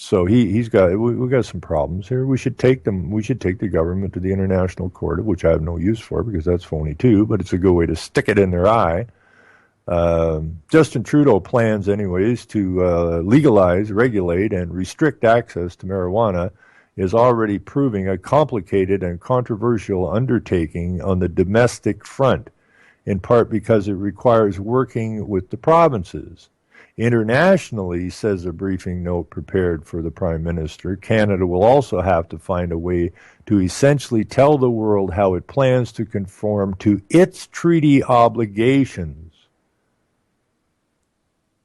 So we've got some problems here. We should take the government to the International Court, which I have no use for because that's phony too, but it's a good way to stick it in their eye. Justin Trudeau plans anyways to legalize, regulate, and restrict access to marijuana is already proving a complicated and controversial undertaking on the domestic front, in part because it requires working with the provinces. Internationally, says a briefing note prepared for the Prime Minister, Canada will also have to find a way to essentially tell the world how it plans to conform to its treaty obligations.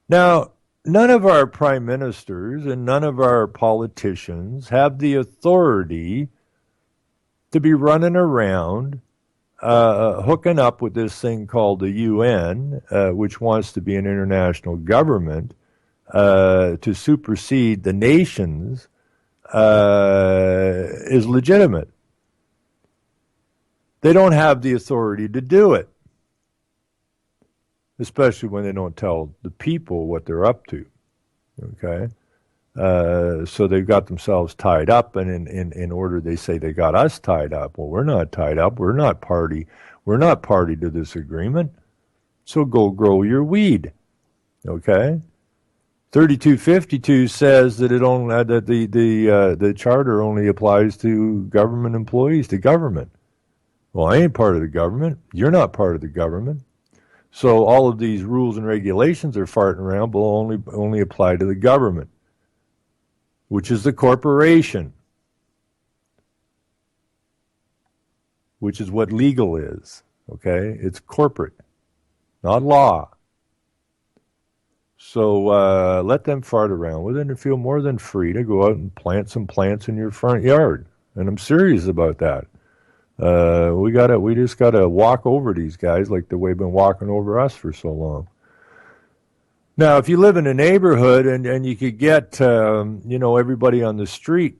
Now, none of our prime ministers and none of our politicians have the authority to be running around hooking up with this thing called the UN, which wants to be an international government, to supersede the nations, is legitimate. They don't have the authority to do it, especially when they don't tell the people what they're up to. Okay? So they've got themselves tied up, and in order they say they got us tied up. Well, we're not tied up. We're not party. We're not party to this agreement. So go grow your weed. Okay? 3252 says that the charter only applies to government employees, to government. Well, I ain't part of the government. You're not part of the government. So all of these rules and regulations are farting around will only apply to the government, which is the corporation, which is what legal is, okay? It's corporate, not law. So let them fart around with it and feel more than free to go out and plant some plants in your front yard. And I'm serious about that. We just gotta walk over these guys like the way they've been walking over us for so long. Now, if you live in a neighborhood and you could get, everybody on the street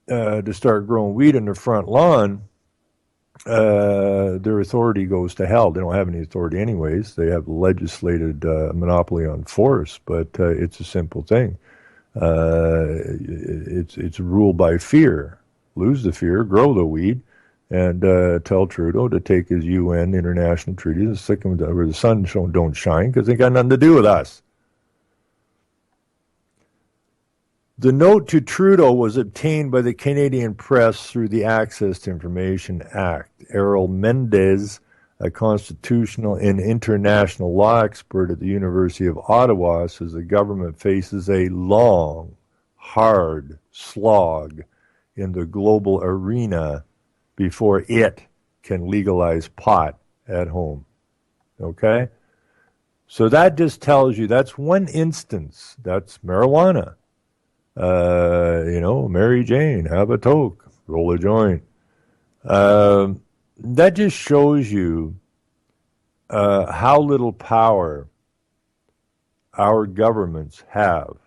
to start growing weed in their front lawn, their authority goes to hell. They don't have any authority anyways. They have legislated monopoly on force, but it's a simple thing. It's ruled by fear. Lose the fear, grow the weed, and tell Trudeau to take his UN international treaties and stick them where the sun don't shine because they got nothing to do with us. The note to Trudeau was obtained by the Canadian press through the Access to Information Act. Errol Mendez, a constitutional and international law expert at the University of Ottawa, says the government faces a long, hard slog in the global arena before it can legalize pot at home. Okay? So that just tells you that's one instance. That's marijuana. Mary Jane, have a toke, roll a joint. That just shows you how little power our governments have.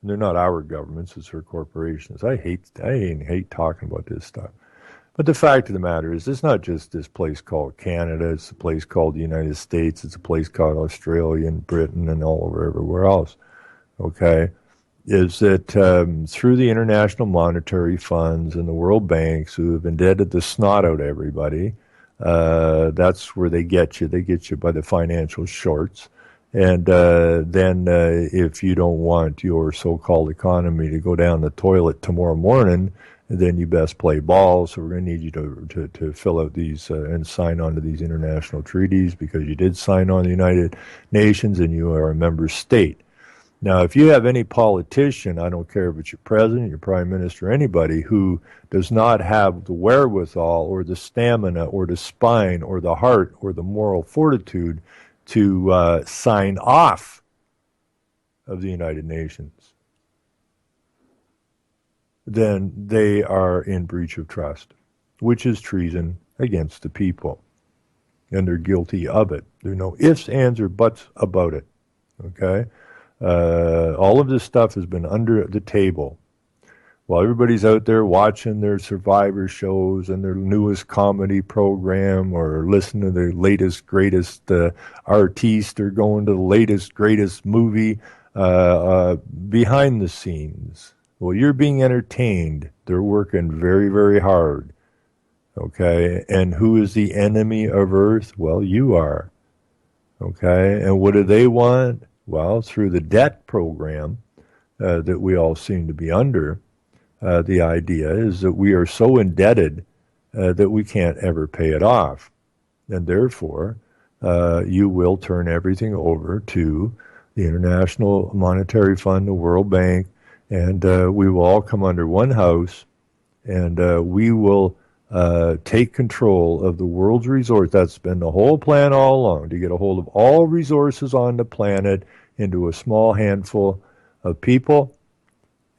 They're not our governments, it's our corporations. I hate talking about this stuff. But the fact of the matter is, it's not just this place called Canada, it's a place called the United States, it's a place called Australia and Britain and all over everywhere else. Okay? Is that through the international monetary funds and the World Banks, who have indebted the snot out of everybody, that's where they get you. They get you by the financial shorts. And then if you don't want your so-called economy to go down the toilet tomorrow morning, then you best play ball. So we're going to need you to fill out these and sign on to these international treaties, because you did sign on the United Nations and you are a member state. Now, if you have any politician, I don't care if it's your president, your prime minister, anybody who does not have the wherewithal or the stamina or the spine or the heart or the moral fortitude to sign off of the United Nations, then they are in breach of trust, which is treason against the people. And they're guilty of it. There are no ifs, ands, or buts about it. Okay? All of this stuff has been under the table while everybody's out there watching their Survivor shows and their newest comedy program, or listening to their latest, greatest artiste, or going to the latest, greatest movie behind the scenes. Well, you're being entertained. They're working very, very hard. Okay? And who is the enemy of Earth? Well, you are. Okay? And what do they want? Well, through the debt program that we all seem to be under, the idea is that we are so indebted that we can't ever pay it off. And therefore, you will turn everything over to the International Monetary Fund, the World Bank, and we will all come under one house, and we will take control of the world's resource. That's been the whole plan all along, to get a hold of all resources on the planet into a small handful of people,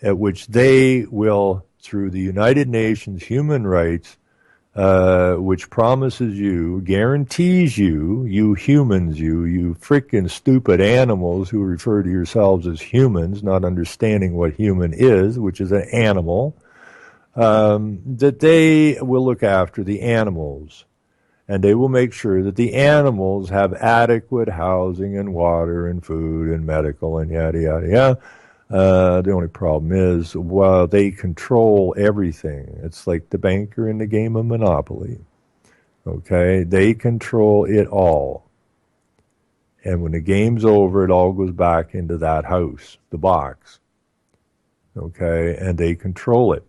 at which they will, through the United Nations human rights, which promises you, guarantees you, you humans, you freaking stupid animals who refer to yourselves as humans, not understanding what human is, which is an animal, that they will look after the animals. And they will make sure that the animals have adequate housing and water and food and medical and yada, yada, yada. The only problem is, well, they control everything. It's like the banker in the game of Monopoly. Okay? They control it all. And when the game's over, it all goes back into that house, the box. Okay? And they control it.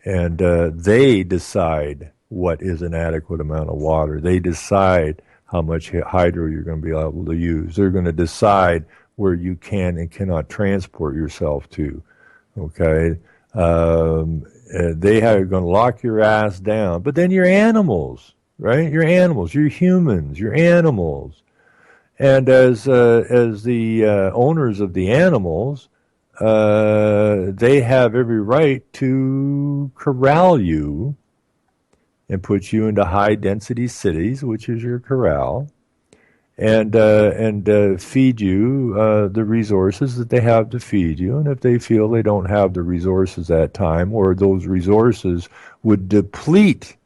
And they decide what is an adequate amount of water. They decide how much hydro you're going to be able to use. They're going to decide where you can and cannot transport yourself to. Okay? They are going to lock your ass down. But then you're animals, right? You're animals. You're humans. You're animals. And as the owners of the animals, they have every right to corral you and put you into high-density cities, which is your corral, and feed you the resources that they have to feed you. And if they feel they don't have the resources at that time, or those resources would deplete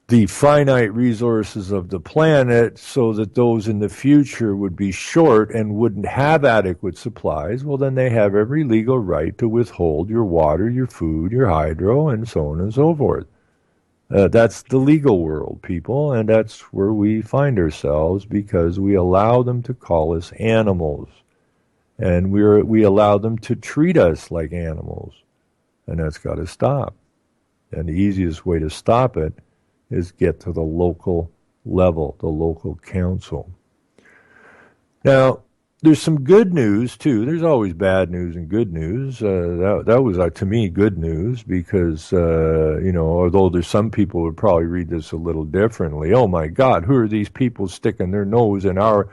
the finite resources of the planet so that those in the future would be short and wouldn't have adequate supplies, well, then they have every legal right to withhold your water, your food, your hydro, and so on and so forth. That's the legal world, people, and that's where we find ourselves, because we allow them to call us animals, and we allow them to treat us like animals, and that's got to stop. And the easiest way to stop it is get to the local level, the local council. Now, there's some good news, too. There's always bad news and good news. That was, to me, good news, because, although there's some people who would probably read this a little differently. Oh, my God, who are these people sticking their nose in our,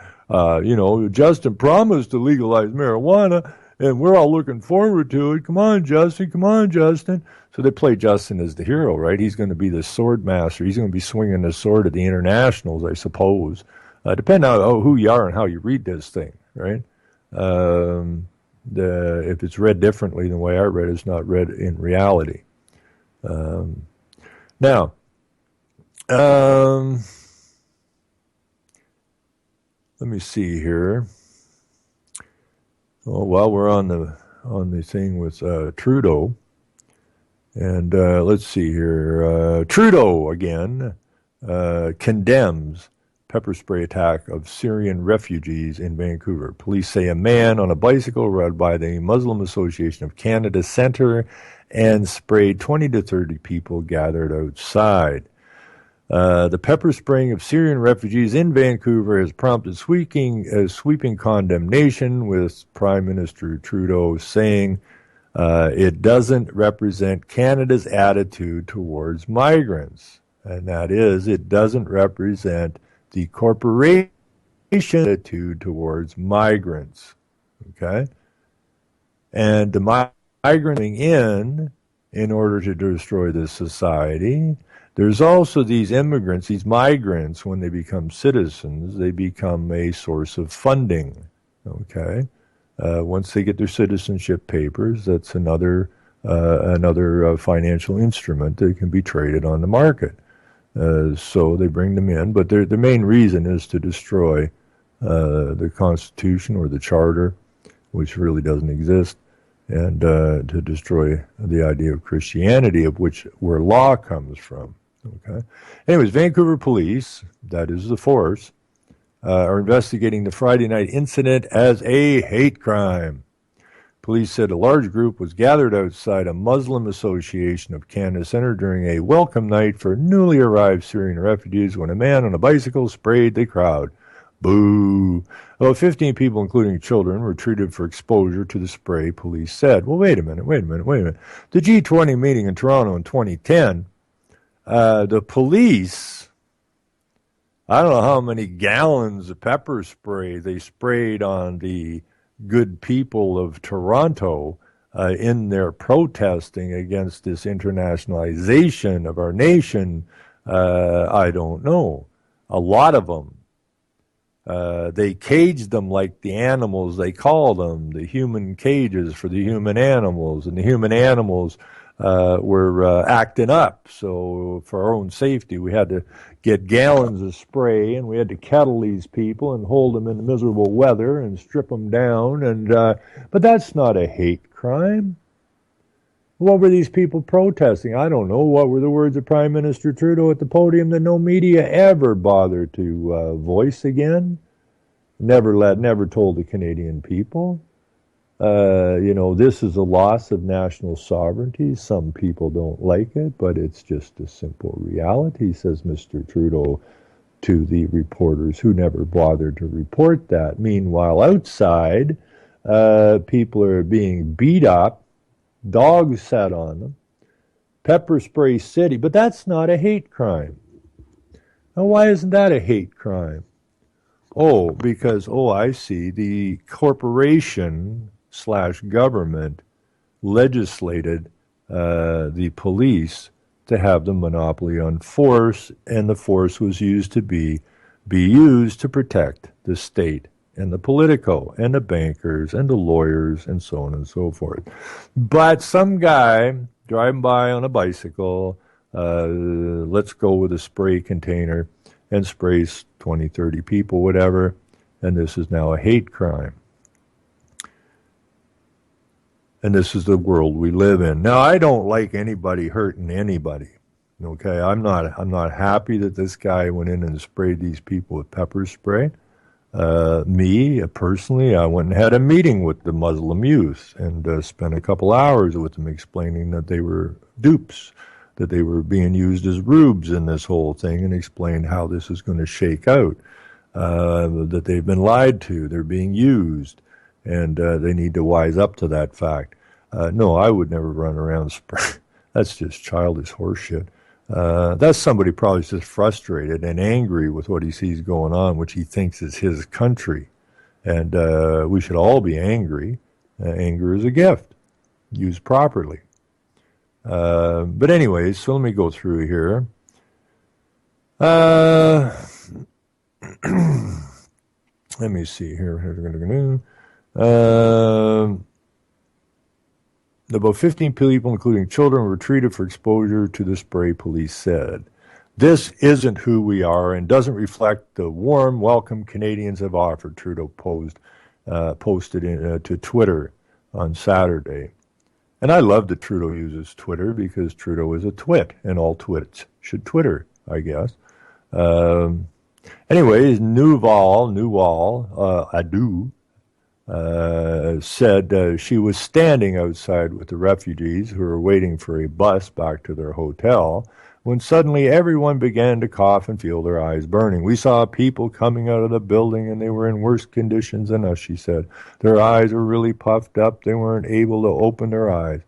Justin promised to legalize marijuana, and we're all looking forward to it. Come on, Justin. Come on, Justin. So they play Justin as the hero, right? He's going to be the sword master. He's going to be swinging the sword at the internationals, I suppose. Depending on who you are and how you read this thing, right? If it's read differently than the way I read it, it's not read in reality. Now, let me see here. Well, while we're on the thing with Trudeau, and let's see here. Trudeau again condemns pepper spray attack of Syrian refugees in Vancouver. Police say a man on a bicycle rode by the Muslim Association of Canada Centre and sprayed 20 to 30 people gathered outside. The pepper spraying of Syrian refugees in Vancouver has prompted sweeping condemnation, with Prime Minister Trudeau saying it doesn't represent Canada's attitude towards migrants. And that is, it doesn't represent the corporation attitude towards migrants. Okay? And the migrants coming in order to destroy this society. There's also these immigrants, these migrants, when they become citizens, they become a source of funding. Okay? Once they get their citizenship papers, that's another financial instrument that can be traded on the market. So they bring them in, but the main reason is to destroy the Constitution or the Charter, which really doesn't exist, and to destroy the idea of Christianity, where law comes from. Okay. Anyways, Vancouver police, that is the force, are investigating the Friday night incident as a hate crime. Police said a large group was gathered outside a Muslim Association of Canada Centre during a welcome night for newly arrived Syrian refugees when a man on a bicycle sprayed the crowd. Boo! Well, 15 people, including children, were treated for exposure to the spray, police said. Well, wait a minute. The G20 meeting in Toronto in 2010, the police, I don't know how many gallons of pepper spray they sprayed on the good people of Toronto in their protesting against this internationalization of our nation. I don't know. A lot of them. They caged them like the animals, they call them, the human cages for the human animals. And the human animals were acting up. So for our own safety, we had to get gallons of spray, and we had to kettle these people and hold them in the miserable weather and strip them down. And but that's not a hate crime. What were these people protesting? I don't know. What were the words of Prime Minister Trudeau at the podium that no media ever bothered to voice again? Never told the Canadian people. This is a loss of national sovereignty. Some people don't like it, but it's just a simple reality, says Mr. Trudeau to the reporters who never bothered to report that. Meanwhile, outside, people are being beat up, dogs sat on them, pepper spray city, but that's not a hate crime. Now, why isn't that a hate crime? Oh, because, I see, the corporation/government legislated the police to have the monopoly on force, and the force was used to be used to protect the state and the politico and the bankers and the lawyers and so on and so forth. But some guy driving by on a bicycle, let's go with a spray container, and sprays 20, 30 people, whatever, and this is now a hate crime. And this is the world we live in. Now, I don't like anybody hurting anybody. Okay, I'm not happy that this guy went in and sprayed these people with pepper spray. Me, personally, I went and had a meeting with the Muslim youth and spent a couple hours with them explaining that they were dupes, that they were being used as rubes in this whole thing, and explained how this is going to shake out, that they've been lied to, they're being used, and they need to wise up to that fact. No, I would never run around spray. That's just childish horseshit. That's somebody probably just frustrated and angry with what he sees going on, which he thinks is his country. And we should all be angry. Anger is a gift, used properly. But anyways, so let me go through here. Let me see here. About 15 people, including children, were treated for exposure to the spray, police said. This isn't who we are and doesn't reflect the warm welcome Canadians have offered, Trudeau posted to Twitter on Saturday. And I love that Trudeau uses Twitter because Trudeau is a twit, and all twits should Twitter, I guess. Anyways, Newall, Adu, said she was standing outside with the refugees who were waiting for a bus back to their hotel when suddenly everyone began to cough and feel their eyes burning. We saw people coming out of the building and they were in worse conditions than us, she said. Their eyes were really puffed up. They weren't able to open their eyes.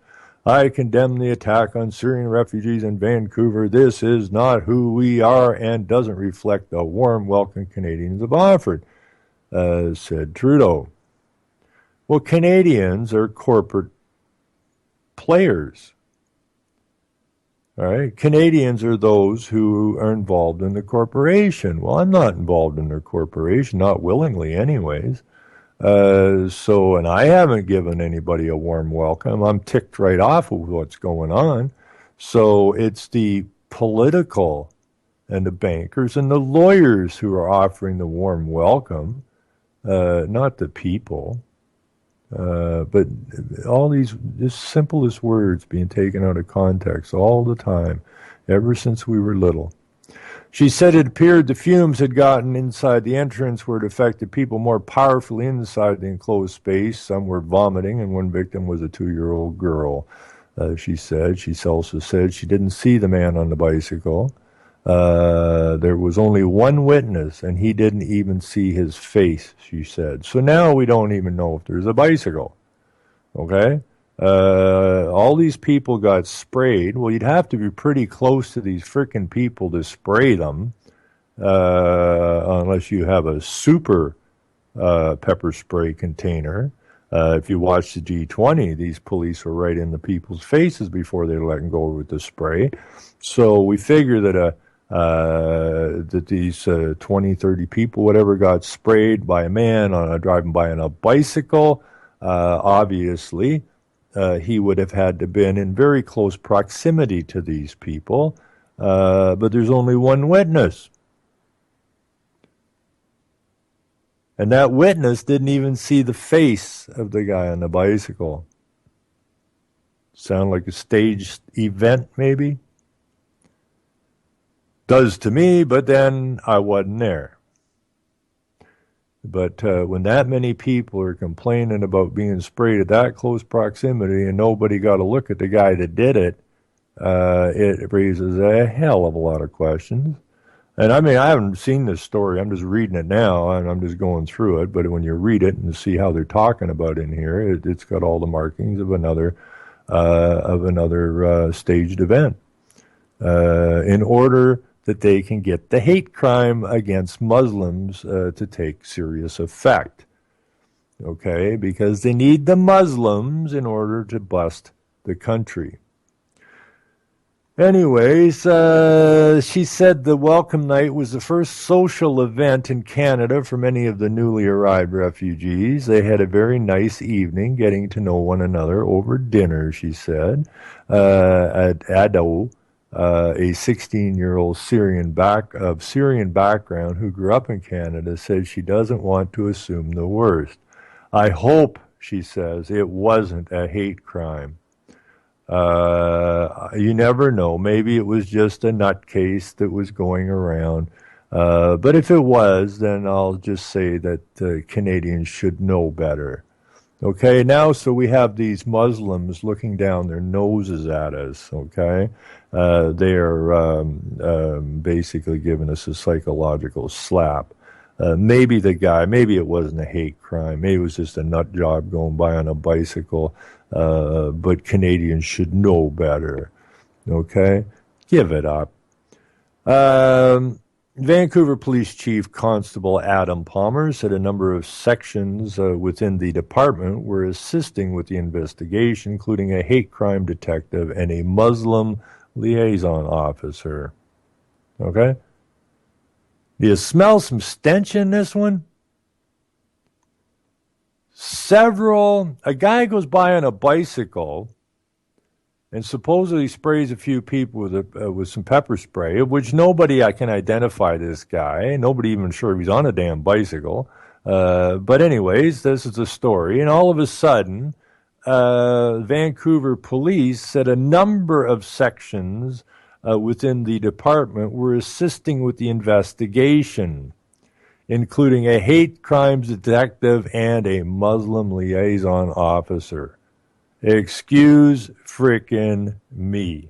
I condemn the attack on Syrian refugees in Vancouver. This is not who we are and doesn't reflect the warm welcome Canadians have offered, said Trudeau. Well, Canadians are corporate players. All right. Canadians are those who are involved in the corporation. Well, I'm not involved in their corporation, not willingly anyways. And I haven't given anybody a warm welcome. I'm ticked right off of what's going on. So it's the political and the bankers and the lawyers who are offering the warm welcome, not the people. But all these simplest words being taken out of context all the time, ever since we were little. She said it appeared the fumes had gotten inside the entrance where it affected people more powerfully inside the enclosed space. Some were vomiting, and one victim was a 2-year-old girl, she said. She also said she didn't see the man on the bicycle. There was only one witness, and he didn't even see his face, she said. So now we don't even know if there's a bicycle. Okay? All these people got sprayed. Well, you'd have to be pretty close to these frickin' people to spray them, unless you have a super pepper spray container. If you watch the G20, these police were right in the people's faces before they let them go with the spray. So we figure that that these 20, 30 people, whatever, got sprayed by a man driving by on a bicycle. Obviously, he would have had to been in very close proximity to these people, but there's only one witness. And that witness didn't even see the face of the guy on the bicycle. Sound like a staged event, maybe? Does to me, but then I wasn't there. But when that many people are complaining about being sprayed at that close proximity and nobody got a look at the guy that did it, it raises a hell of a lot of questions. And I mean, I haven't seen this story. I'm just reading it now, and I'm just going through it. But when you read it and see how they're talking about it in here, it's got all the markings of another staged event. In order that they can get the hate crime against Muslims to take serious effect. Okay? Because they need the Muslims in order to bust the country. Anyways, she said the welcome night was the first social event in Canada for many of the newly arrived refugees. They had a very nice evening getting to know one another over dinner, she said, at Ado. A 16-year-old Syrian background who grew up in Canada said she doesn't want to assume the worst. I hope, she says, it wasn't a hate crime. You never know. Maybe it was just a nutcase that was going around. But if it was, then I'll just say that Canadians should know better. Okay, now so we have these Muslims looking down their noses at us, okay? They are basically giving us a psychological slap. Maybe it wasn't a hate crime. Maybe it was just a nut job going by on a bicycle. But Canadians should know better, okay? Give it up. Vancouver Police Chief Constable Adam Palmer said a number of sections within the department were assisting with the investigation, including a hate crime detective and a Muslim liaison officer. Okay? Do you smell some stench in this one? A guy goes by on a bicycle and supposedly sprays a few people with some pepper spray, of which nobody can identify this guy. Nobody even sure if he's on a damn bicycle. But anyways, this is the story. And all of a sudden, Vancouver police said a number of sections within the department were assisting with the investigation, including a hate crimes detective and a Muslim liaison officer. Excuse frickin' me.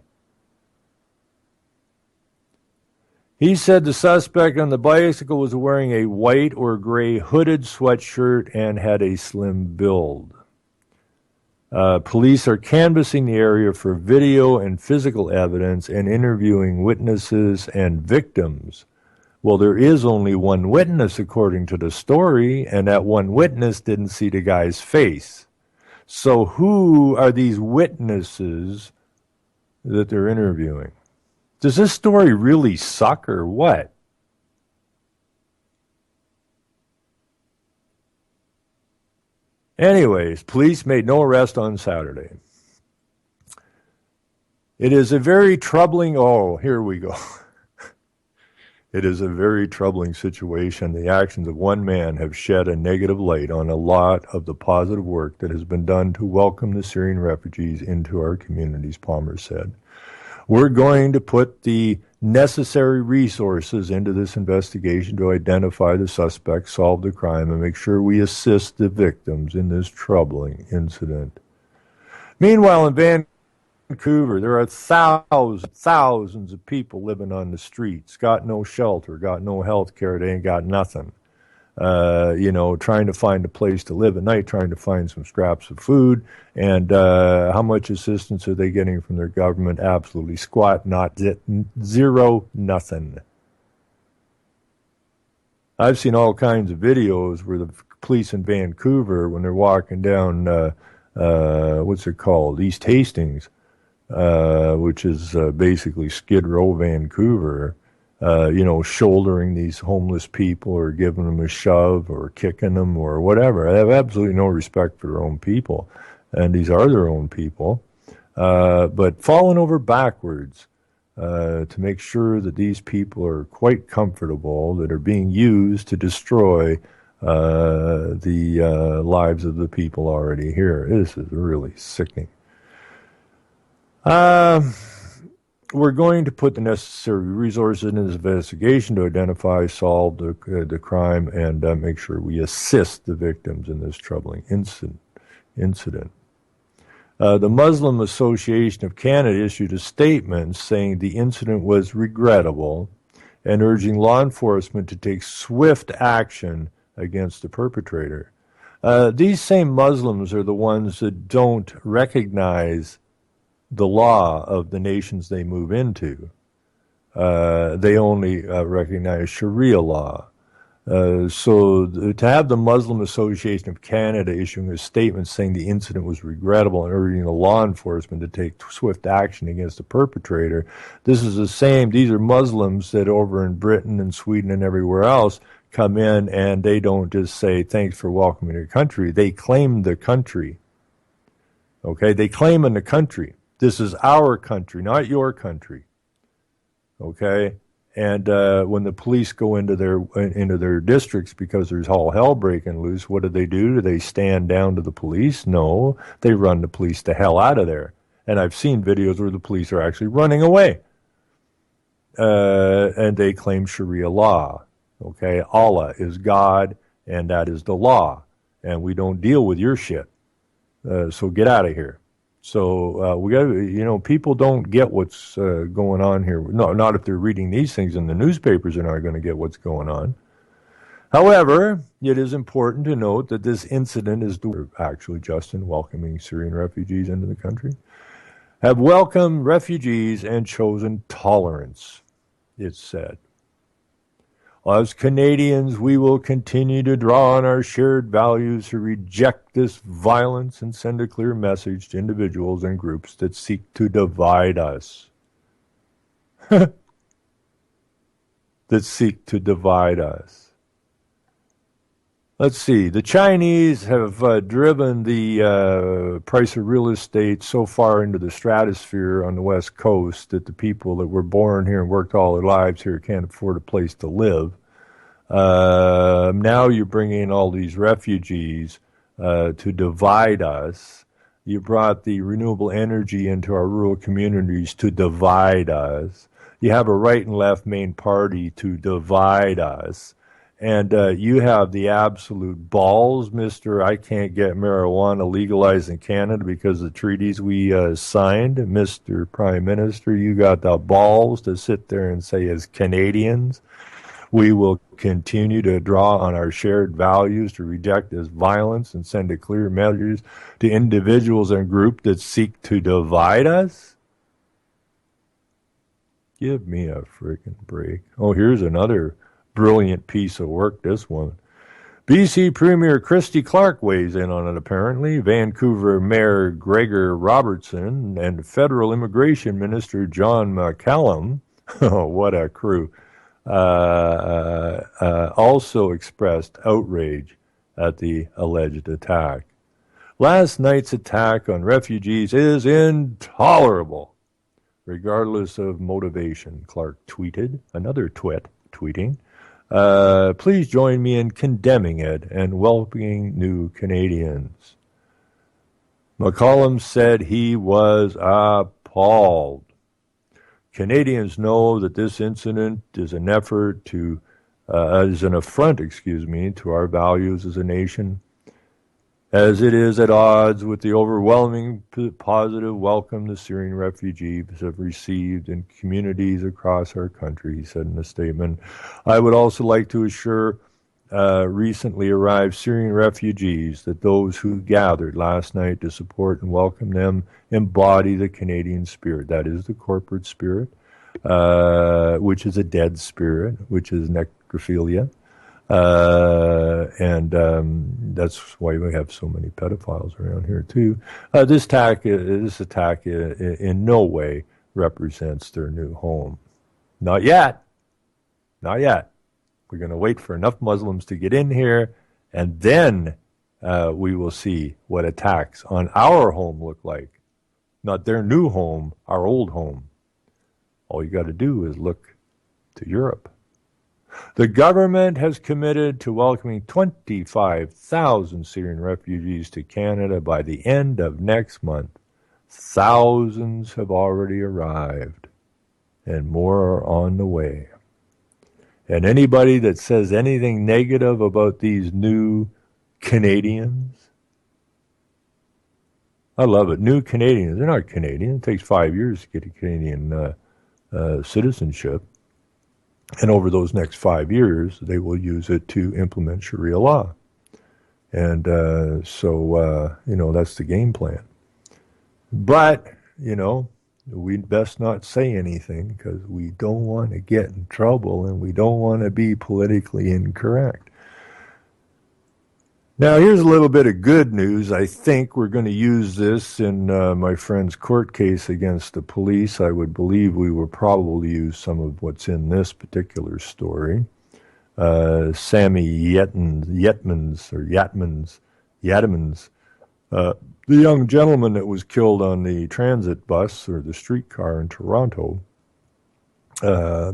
He said the suspect on the bicycle was wearing a white or gray hooded sweatshirt and had a slim build. Police are canvassing the area for video and physical evidence and interviewing witnesses and victims. Well, there is only one witness, according to the story, and that one witness didn't see the guy's face. So who are these witnesses that they're interviewing? Does this story really suck or what? Anyways, police made no arrest on Saturday. It is a very troubling, here we go. It is a very troubling situation. The actions of one man have shed a negative light on a lot of the positive work that has been done to welcome the Syrian refugees into our communities, Palmer said. We're going to put the necessary resources into this investigation to identify the suspect, solve the crime, and make sure we assist the victims in this troubling incident. Meanwhile, in Vancouver, there are thousands of people living on the streets, got no shelter, got no health care, they ain't got nothing. Trying to find a place to live at night, trying to find some scraps of food, and how much assistance are they getting from their government? Absolutely squat, zero, nothing. I've seen all kinds of videos where the police in Vancouver, when they're walking down, what's it called, East Hastings, which is basically Skid Row, Vancouver, shouldering these homeless people or giving them a shove or kicking them or whatever. They have absolutely no respect for their own people. And these are their own people. But falling over backwards to make sure that these people are quite comfortable, that are being used to destroy the lives of the people already here. This is really sickening. We're going to put the necessary resources in this investigation to identify, solve the crime, and make sure we assist the victims in this troubling incident. The Muslim Association of Canada issued a statement saying the incident was regrettable and urging law enforcement to take swift action against the perpetrator. These same Muslims are the ones that don't recognize the law of the nations they move into. They only recognize Sharia law. So to have the Muslim Association of Canada issuing a statement saying the incident was regrettable and urging the law enforcement to take swift action against the perpetrator, these are Muslims that over in Britain and Sweden and everywhere else come in and they don't just say thanks for welcoming your country. They claim the country. Okay, they claim in the country. This is our country, not your country. Okay, and when the police go into their districts because there's all hell breaking loose, what do? Do they stand down to the police? No, they run the police the hell out of there. And I've seen videos where the police are actually running away, and they claim Sharia law. Okay, Allah is God, and that is the law, and we don't deal with your shit. So get out of here. So we got people don't get what's going on here. No, not if they're reading these things in the newspapers. They're not going to get what's going on. However, it is important to note that this incident is actually just in welcoming Syrian refugees into the country, have welcomed refugees and chosen tolerance, it's said. As Canadians, we will continue to draw on our shared values to reject this violence and send a clear message to individuals and groups that seek to divide us. That seek to divide us. Let's see. The Chinese have driven the price of real estate so far into the stratosphere on the West Coast that the people that were born here and worked all their lives here can't afford a place to live. Now you're bringing in all these refugees to divide us. You brought the renewable energy into our rural communities to divide us. You have a right and left main party to divide us. And you have the absolute balls, Mr. I can't get marijuana legalized in Canada because of the treaties we signed. Mr. Prime Minister, you got the balls to sit there and say, as Canadians, we will continue to draw on our shared values to reject this violence and send a clear message to individuals and groups that seek to divide us? Give me a freaking break. Oh, here's another brilliant piece of work, this one. BC Premier Christy Clark weighs in on it, apparently. Vancouver Mayor Gregor Robertson and Federal Immigration Minister John McCallum, oh, what a crew, also expressed outrage at the alleged attack. Last night's attack on refugees is intolerable, regardless of motivation, Clark tweeted. Another tweeting. Please join me in condemning it and welcoming new Canadians. McCollum said he was appalled. Canadians know that this incident is an affront, to our values as a nation, as it is at odds with the overwhelming positive welcome the Syrian refugees have received in communities across our country, he said in a statement. I would also like to assure recently arrived Syrian refugees that those who gathered last night to support and welcome them embody the Canadian spirit. That is the corporate spirit, which is a dead spirit, which is necrophilia. And that's why we have so many pedophiles around here too. This attack in no way represents their new home. Not yet. Not yet. We're going to wait for enough Muslims to get in here, and then we will see what attacks on our home look like. Not their new home, our old home. All you got to do is look to Europe. The government has committed to welcoming 25,000 Syrian refugees to Canada by the end of next month. Thousands have already arrived, and more are on the way. And anybody that says anything negative about these new Canadians, I love it. New Canadians, they're not Canadian. It takes 5 years to get a Canadian citizenship. And over those next 5 years, they will use it to implement Sharia law. And so that's the game plan. But, we'd best not say anything because we don't want to get in trouble and we don't want to be politically incorrect. Now, here's a little bit of good news. I think we're going to use this in my friend's court case against the police. I would believe we will probably use some of what's in this particular story. Sammy Yatmans, the young gentleman that was killed on the transit bus or the streetcar in Toronto,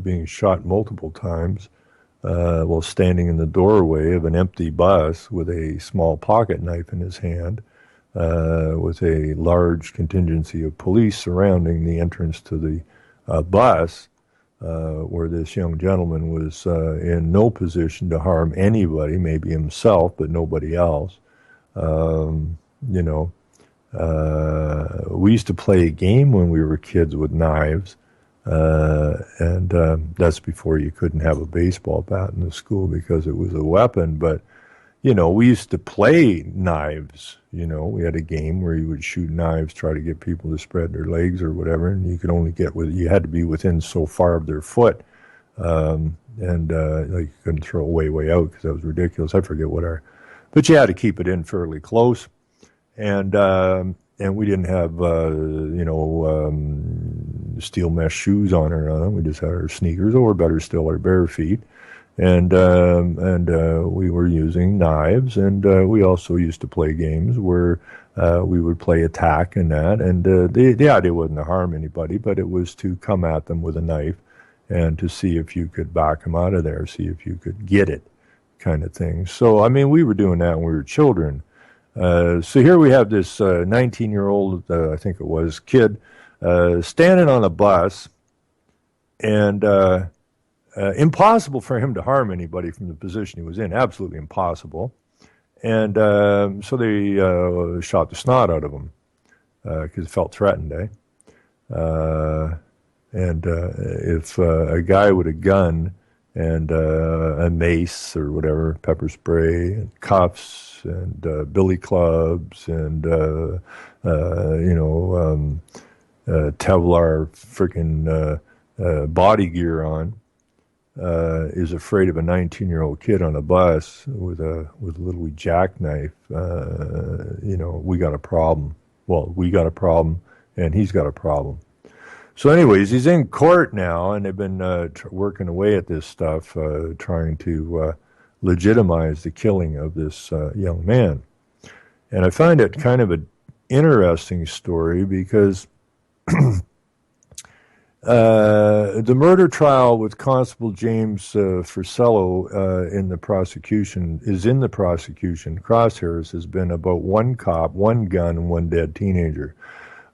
being shot multiple times, while standing in the doorway of an empty bus with a small pocket knife in his hand, with a large contingency of police surrounding the entrance to the bus, where this young gentleman was in no position to harm anybody, maybe himself, but nobody else. We used to play a game when we were kids with knives. And that's before you couldn't have a baseball bat in the school because it was a weapon. But, we used to play knives. We had a game where you would shoot knives, try to get people to spread their legs or whatever. And you could only you had to be within so far of their foot. You couldn't throw way out because that was ridiculous. I forget but you had to keep it in fairly close. And we didn't have, steel mesh shoes on or nothing. We just had our sneakers, or better still, our bare feet. And we were using knives. And we also used to play games where we would play attack and that. And the idea wasn't to harm anybody, but it was to come at them with a knife and to see if you could back them out of there, see if you could get it kind of thing. So, we were doing that when we were children. So here we have this 19-year-old, I think it was, kid standing on a bus, and impossible for him to harm anybody from the position he was in, absolutely impossible. And so they shot the snot out of him because it felt threatened, eh? And if a guy with a gun and a mace or whatever, pepper spray and cuffs and billy clubs and Kevlar freaking body gear on, is afraid of a 19-year-old kid on a bus with a little jackknife, we got a problem. Well, we got a problem, and he's got a problem. So anyways, he's in court now, and they've been working away at this stuff, trying to legitimize the killing of this young man. And I find it kind of an interesting story because the murder trial with Constable James Frisello in the prosecution crosshairs has been about one cop, one gun, and one dead teenager.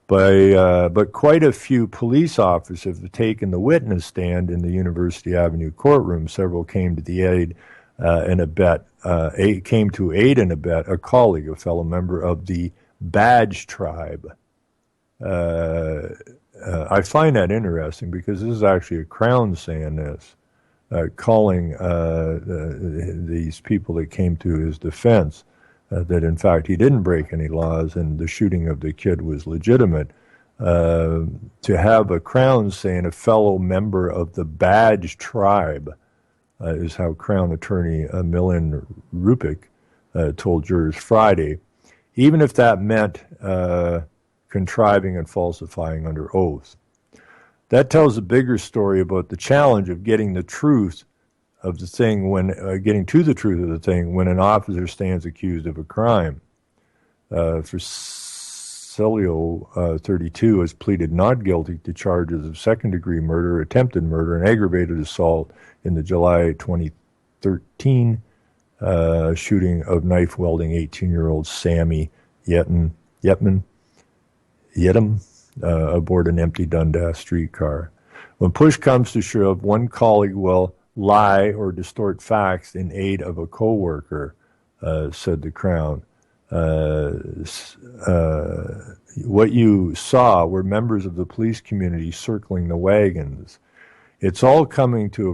But quite a few police officers have taken the witness stand in the University Avenue courtroom. Several came to the aid and abet a colleague, a fellow member of the Badge tribe. I find that interesting because this is actually a Crown saying this, calling these people that came to his defense that in fact he didn't break any laws and the shooting of the kid was legitimate. To have a Crown saying a fellow member of the Badge tribe is how Crown attorney Milan Rupik told jurors Friday, even if that meant contriving and falsifying under oath. That tells a bigger story about the challenge of getting the truth of the thing getting to the truth of the thing when an officer stands accused of a crime. Frisello, 32, has pleaded not guilty to charges of second-degree murder, attempted murder, and aggravated assault in the July 2013 shooting of knife-wielding 18-year-old Sammy Yetman aboard an empty Dundas streetcar. When push comes to shove, one colleague will lie or distort facts in aid of a coworker, said the Crown. What you saw were members of the police community circling the wagons. It's all coming to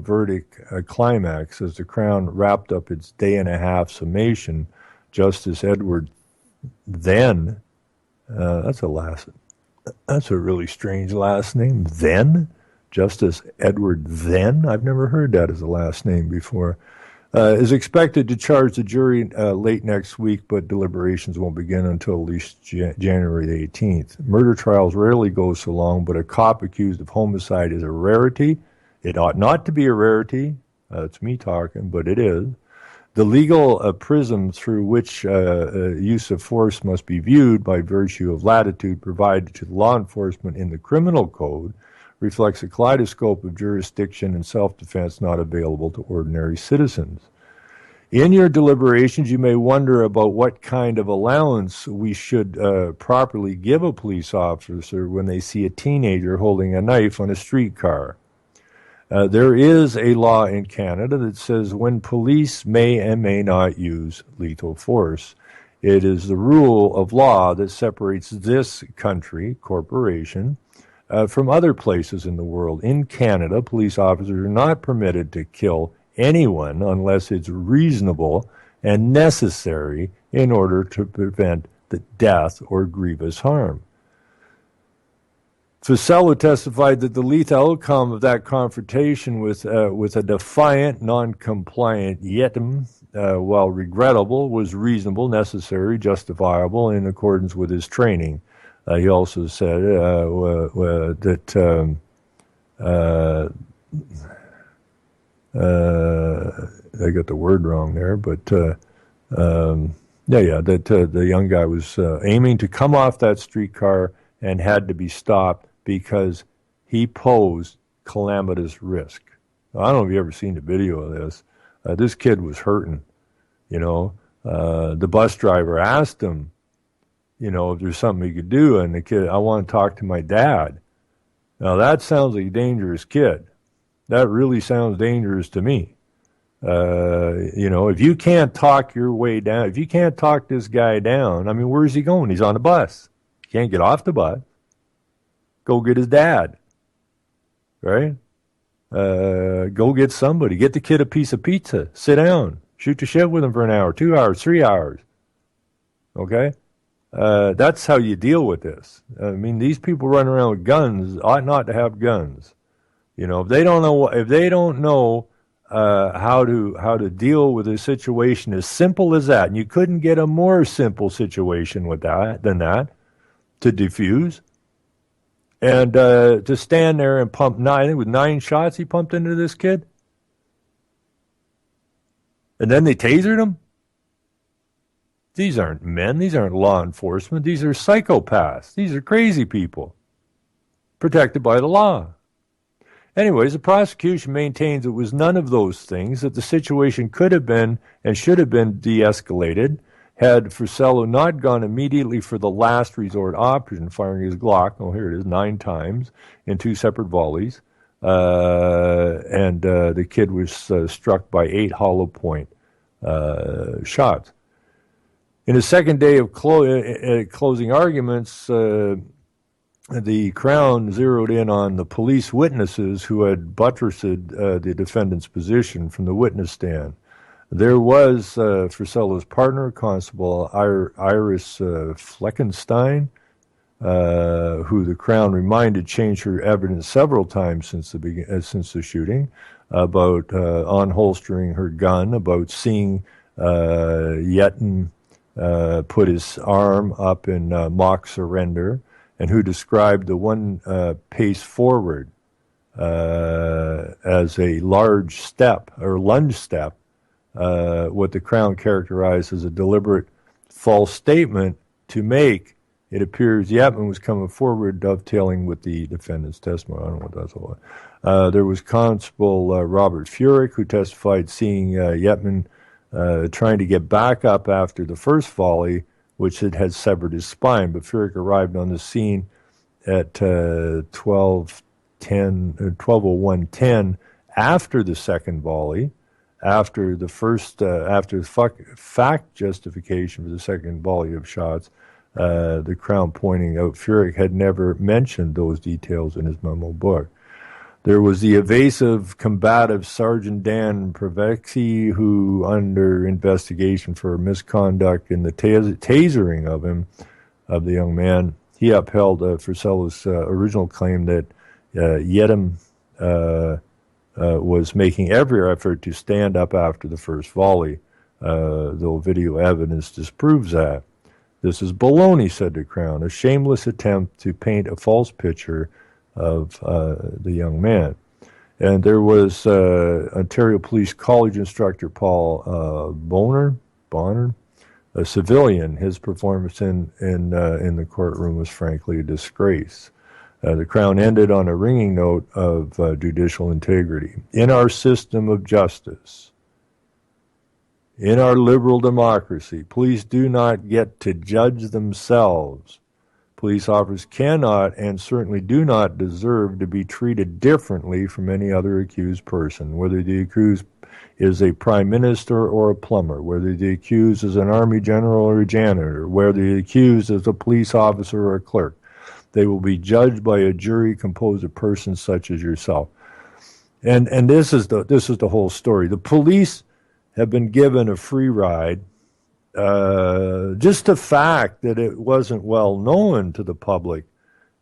a climax as the Crown wrapped up its day-and-a-half summation. Justice Edward Then, that's a really strange last name, Then? Justice Edward Then? I've never heard that as a last name before. Is expected to charge the jury late next week, but deliberations won't begin until at least January the 18th. Murder trials rarely go so long, but a cop accused of homicide is a rarity. It ought not to be a rarity. It's me talking, but it is. The legal prism through which use of force must be viewed by virtue of latitude provided to law enforcement in the criminal code reflects a kaleidoscope of jurisdiction and self-defense not available to ordinary citizens. In your deliberations, you may wonder about what kind of allowance we should properly give a police officer when they see a teenager holding a knife on a streetcar. There is a law in Canada that says when police may and may not use lethal force. It is the rule of law that separates this country, corporation, from other places in the world. In Canada, police officers are not permitted to kill anyone unless it's reasonable and necessary in order to prevent the death or grievous harm. Frisello testified that the lethal outcome of that confrontation with a defiant, non-compliant Yetman, while regrettable, was reasonable, necessary, justifiable, in accordance with his training. He also said that I got the word wrong there, but that the young guy was aiming to come off that streetcar and had to be stopped because he posed calamitous risk. I don't know if you've ever seen the video of this. This kid was hurting, The bus driver asked him, if there's something he could do, and the kid, I want to talk to my dad. Now that sounds like a dangerous kid. That really sounds dangerous to me. If you can't talk your way down, if you can't talk this guy down, I mean, where's he going? He's on a bus. He can't get off the bus. Go get his dad, right? Go get somebody. Get the kid a piece of pizza. Sit down. Shoot the shit with him for an hour, 2 hours, 3 hours. Okay? That's how you deal with this. I mean, these people running around with guns ought not to have guns. If they don't know how to deal with a situation as simple as that, and you couldn't get a more simple situation than that to defuse, and to stand there and pump I think with 9 shots he pumped into this kid, and then they tasered him. These aren't men. These aren't law enforcement. These are psychopaths. These are crazy people protected by the law. Anyways, the prosecution maintains it was none of those things, that the situation could have been and should have been de-escalated had Frisello not gone immediately for the last resort option, firing his Glock, here it is, 9 times in 2 separate volleys, and the kid was struck by 8 hollow point shots. In the second day of closing arguments, the Crown zeroed in on the police witnesses who had buttressed the defendant's position from the witness stand. There was Frisello's partner, Constable Iris Fleckenstein, who the Crown reminded changed her evidence several times since the shooting, about unholstering her gun, about seeing Yetton put his arm up in mock surrender, and who described the one pace forward as a large step or lunge step, what the Crown characterized as a deliberate false statement to make it appears Yetman was coming forward, dovetailing with the defendant's testimony. I don't know what that's all about. There was Constable Robert Furyk, who testified seeing Yetman trying to get back up after the first volley, which had severed his spine. But Furyk arrived on the scene at 12:01:10 after the second volley, after the first, after fact justification for the second volley of shots. The Crown pointing out Furyk had never mentioned those details in his memo book. There was the evasive, combative Sergeant Dan Prevexi, who, under investigation for misconduct in the tasering of the young man, he upheld Frisello's original claim that Yetman was making every effort to stand up after the first volley, though video evidence disproves that. This is baloney, said the Crown, a shameless attempt to paint a false picture of the young man. And there was Ontario Police College instructor Paul Bonner, a civilian. His performance in the courtroom was frankly a disgrace. The Crown ended on a ringing note of judicial integrity. In our system of justice, in our liberal democracy, police do not get to judge themselves. Police officers cannot and certainly do not deserve to be treated differently from any other accused person, whether the accused is a prime minister or a plumber, whether the accused is an army general or a janitor, whether the accused is a police officer or a clerk. They will be judged by a jury composed of persons such as yourself. And this is the whole story. The police have been given a free ride. Just the fact that it wasn't well known to the public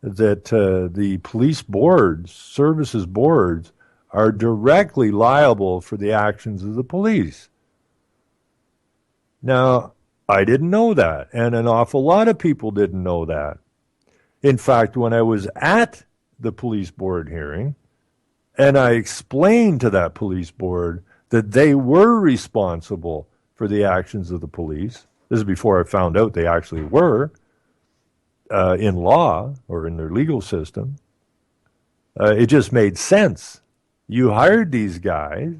that the police boards, services boards, are directly liable for the actions of the police. Now, I didn't know that, and an awful lot of people didn't know that. In fact, when I was at the police board hearing, and I explained to that police board that they were responsible for the actions of the police. This is before I found out they actually were in law or in their legal system. It just made sense. You hired these guys.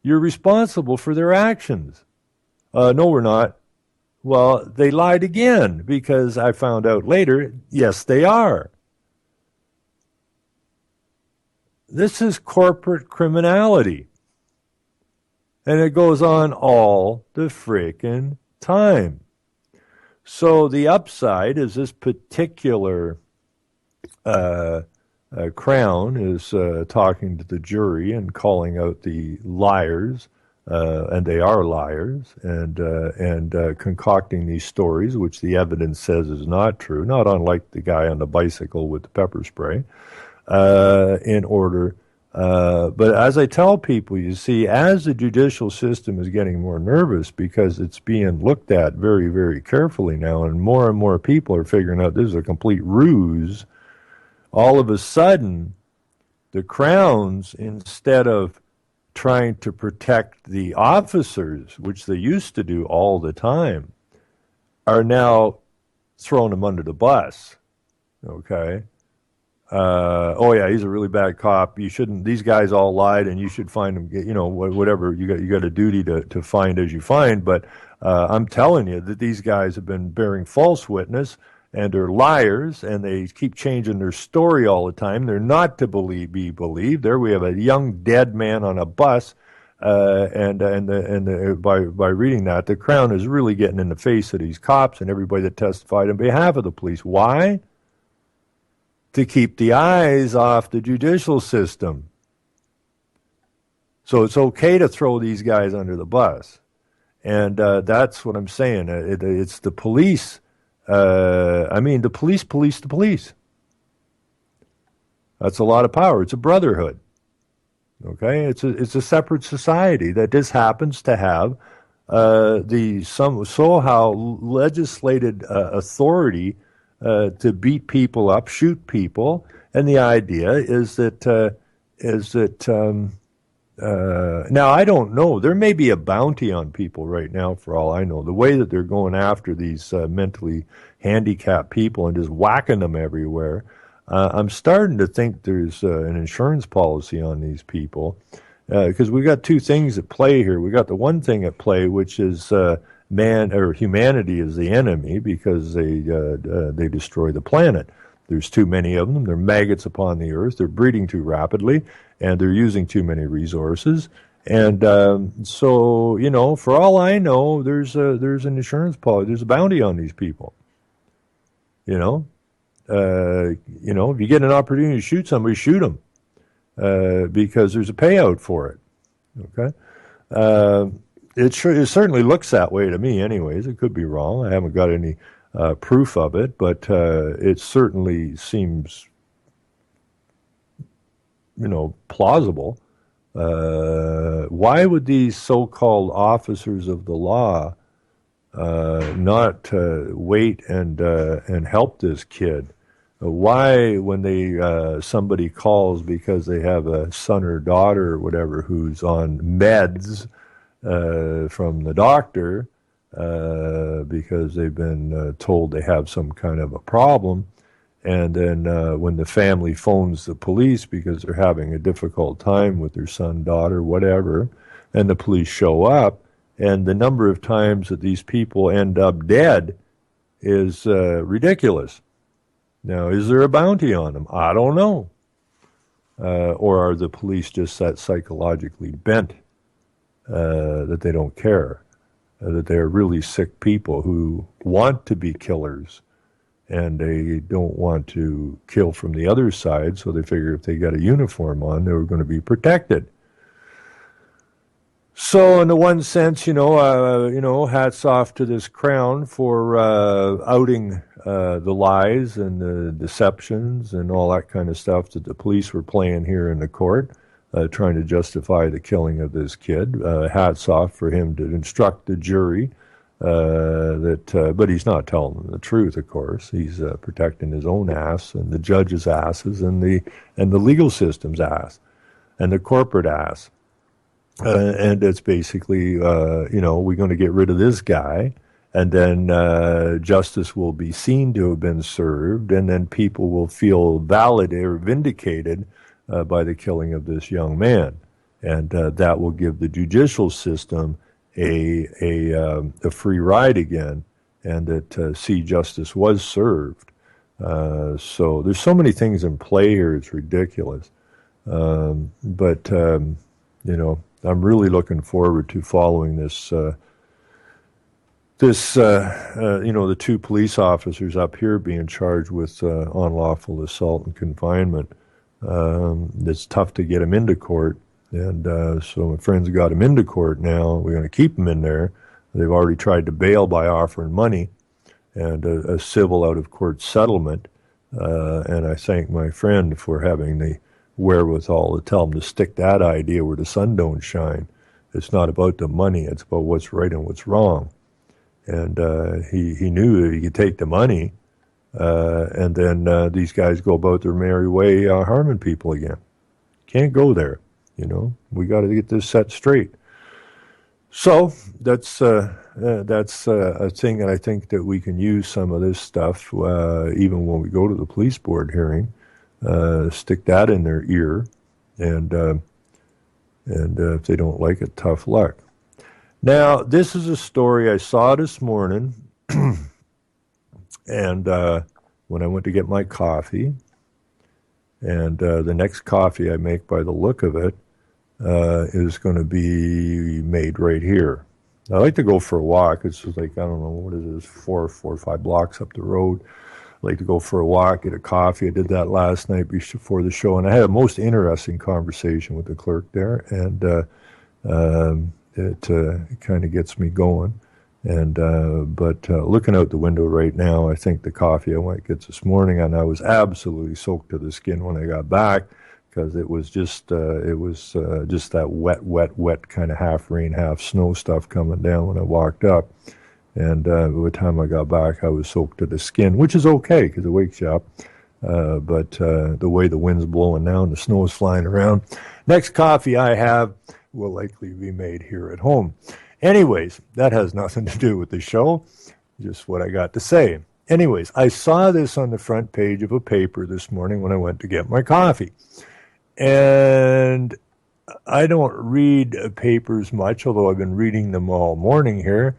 You're responsible for their actions. No, we're not. Well, they lied again because I found out later, yes, they are. This is corporate criminality. And it goes on all the frickin' time. So the upside is this particular Crown is talking to the jury and calling out the liars, and they are liars, and concocting these stories, which the evidence says is not true, not unlike the guy on the bicycle with the pepper spray, in order. But as I tell people, you see, as the judicial system is getting more nervous because it's being looked at very, very carefully now, and more people are figuring out this is a complete ruse, all of a sudden, the Crowns, instead of trying to protect the officers, which they used to do all the time, are now throwing them under the bus. Okay? Oh yeah, he's a really bad cop. You shouldn't. These guys all lied, and you should find them. You know, whatever you got a duty to find as you find. But I'm telling you that these guys have been bearing false witness, and they're liars, and they keep changing their story all the time. They're not to be believed. There we have a young dead man on a bus, and by reading that, the Crown is really getting in the face of these cops and everybody that testified on behalf of the police. Why? To keep the eyes off the judicial system. So it's okay to throw these guys under the bus. And that's what I'm saying. It's the police. The police police the police. That's a lot of power. It's a brotherhood. Okay? It's a separate society that just happens to have somehow legislated authority to beat people up, shoot people, and the idea is that now I don't know. There may be a bounty on people right now, for all I know. The way that they're going after these mentally handicapped people and just whacking them everywhere, I'm starting to think there's an insurance policy on these people, because we got two things at play here. We got the one thing at play, which is humanity is the enemy because they destroy the planet. There's too many of them. They're maggots upon the earth. They're breeding too rapidly, and they're using too many resources. And so, you know, for all I know, there's an insurance policy. There's a bounty on these people. You know, if you get an opportunity to shoot somebody, shoot them, because there's a payout for it. Okay. It certainly looks that way to me anyways. It could be wrong. I haven't got any proof of it, but it certainly seems, plausible. Why would these so-called officers of the law not wait and help this kid? Why, when somebody calls because they have a son or daughter or whatever who's on meds, from the doctor, because they've been told they have some kind of a problem, and then when the family phones the police because they're having a difficult time with their son, daughter, whatever, and the police show up, and the number of times that these people end up dead is ridiculous. Now, is there a bounty on them? I don't know. Or are the police just that psychologically bent that they don't care, that they're really sick people who want to be killers, and they don't want to kill from the other side, so they figure if they got a uniform on, they were going to be protected. So in the one sense, hats off to this Crown for outing the lies and the deceptions and all that kind of stuff that the police were playing here in the court. Trying to justify the killing of this kid. Hats off for him to instruct the jury but he's not telling them the truth, of course. He's protecting his own ass and the judge's asses and the legal system's ass and the corporate ass. And it's basically, we're going to get rid of this guy, and then justice will be seen to have been served, and then people will feel validated or vindicated by the killing of this young man. And that will give the judicial system a free ride again, and that see justice was served. So there's so many things in play here; it's ridiculous. But I'm really looking forward to following this. The two police officers up here being charged with unlawful assault and confinement. It's tough to get them into court, and so my friends got them into court now. We're going to keep them in there. They've already tried to bail by offering money and a civil out-of-court settlement. And I thank my friend for having the wherewithal to tell them to stick that idea where the sun don't shine. It's not about the money. It's about what's right and what's wrong. And he knew that he could take the money, and then these guys go about their merry way harming people again. Can't go there, We got to get this set straight. So that's a thing that I think that we can use some of this stuff, even when we go to the police board hearing. Stick that in their ear, and if they don't like it, tough luck. Now, this is a story I saw this morning, and when I went to get my coffee, and the next coffee I make, by the look of it, is going to be made right here. I like to go for a walk. It's just like, I don't know, what is this, 4 or 5 blocks up the road. I like to go for a walk, get a coffee. I did that last night before the show, and I had a most interesting conversation with the clerk there, and it kind of gets me going. And but looking out the window right now, I think the coffee I went to get this morning, and I was absolutely soaked to the skin when I got back, because it was just that wet kind of half rain, half snow stuff coming down when I walked up. And by the time I got back, I was soaked to the skin, which is okay because it wakes you up. But the way the wind's blowing now and the snow is flying around, next coffee I have will likely be made here at home. Anyways, that has nothing to do with the show, just what I got to say. Anyways, I saw this on the front page of a paper this morning when I went to get my coffee. And I don't read papers much, although I've been reading them all morning here.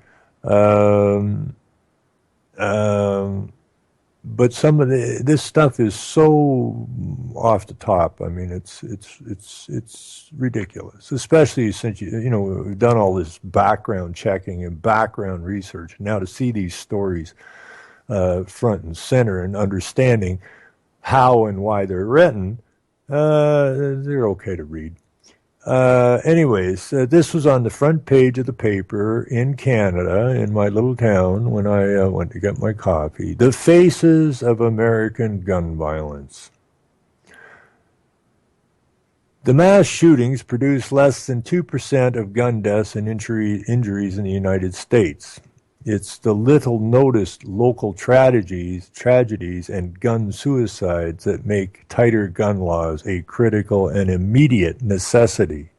But some of this stuff is so off the top. I mean, it's ridiculous, especially since we've done all this background checking and background research. Now to see these stories front and center and understanding how and why they're written, they're okay to read. Anyways, this was on the front page of the paper in Canada, in my little town, when I went to get my coffee. The faces of American gun violence. The mass shootings produce less than 2% of gun deaths and injuries in the United States. It's the little noticed local tragedies and gun suicides that make tighter gun laws a critical and immediate necessity.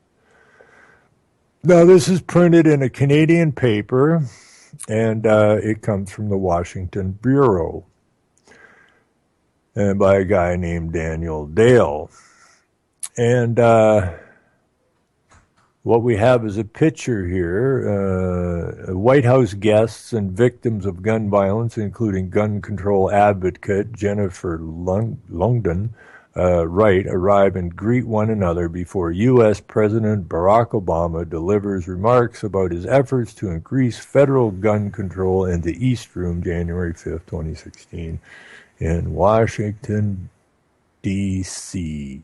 Now, this is printed in a Canadian paper, and it comes from the Washington Bureau, and by a guy named Daniel Dale. And what we have is a picture here. White House guests and victims of gun violence, including gun control advocate Jennifer Longden Wright, arrive and greet one another before U.S. President Barack Obama delivers remarks about his efforts to increase federal gun control in the East Room, January 5th, 2016, in Washington, D.C.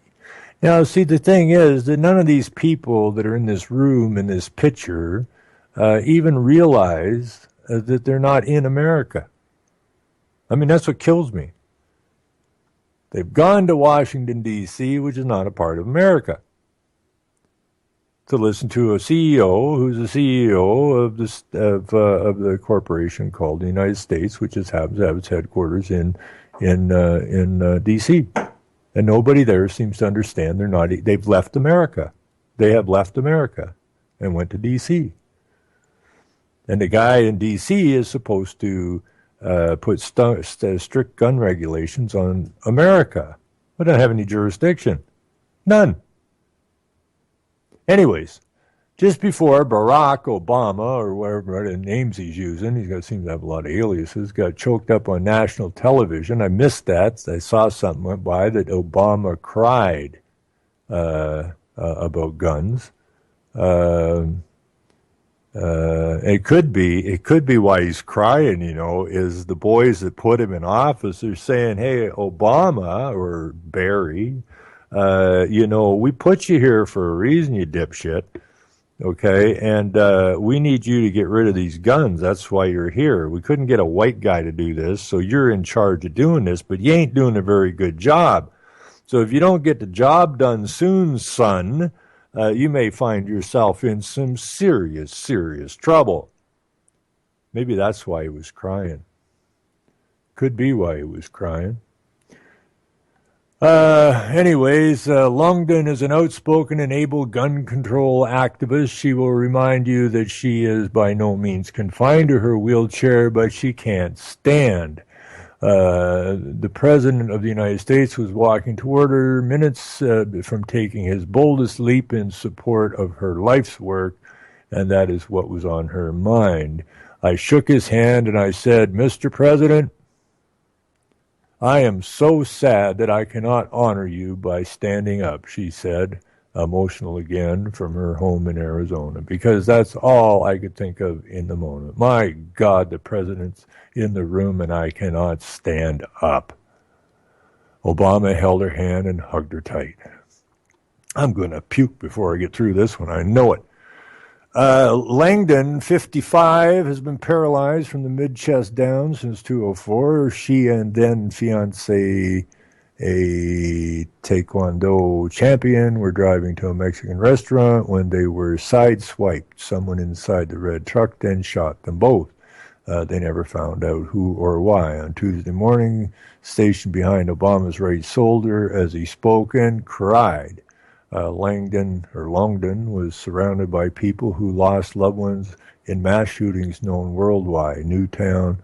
Now, see, the thing is that none of these people that are in this room, in this picture, even realize that they're not in America. I mean, that's what kills me. They've gone to Washington, D.C., which is not a part of America, to listen to a CEO who's the CEO of the corporation called the United States, which happens to have its headquarters in D.C., and nobody there seems to understand they've left America. They have left America and went to D.C. And the guy in D.C. is supposed to put strict gun regulations on America. We don't have any jurisdiction. None. Anyways, just before Barack Obama, or whatever the names he's using, seems to have a lot of aliases, got choked up on national television. I missed that. I saw something went by that Obama cried about guns. It could be why he's crying, is the boys that put him in office are saying, hey, Obama or Barry, we put you here for a reason, you dipshit. Okay, and we need you to get rid of these guns. That's why you're here. We couldn't get a white guy to do this, so you're in charge of doing this, but you ain't doing a very good job. So if you don't get the job done soon, son, you may find yourself in some serious, serious trouble. Maybe that's why he was crying. Could be why he was crying. Anyways, Longden is an outspoken and able gun control activist. She will remind you that she is by no means confined to her wheelchair, but she can't stand. The President of the United States was walking toward her minutes from taking his boldest leap in support of her life's work, and that is what was on her mind. I shook his hand and I said, Mr. President, I am so sad that I cannot honor you by standing up, she said, emotional again from her home in Arizona, because that's all I could think of in the moment. My God, the president's in the room and I cannot stand up. Obama held her hand and hugged her tight. I'm going to puke before I get through this one. I know it. Langdon, 55, has been paralyzed from the mid-chest down since 2004. She and then fiancé, a Taekwondo champion, were driving to a Mexican restaurant when they were sideswiped. Someone inside the red truck then shot them both. They never found out who or why. On Tuesday morning, stationed behind Obama's right shoulder as he spoke and cried. Longden was surrounded by people who lost loved ones in mass shootings known worldwide. Newtown,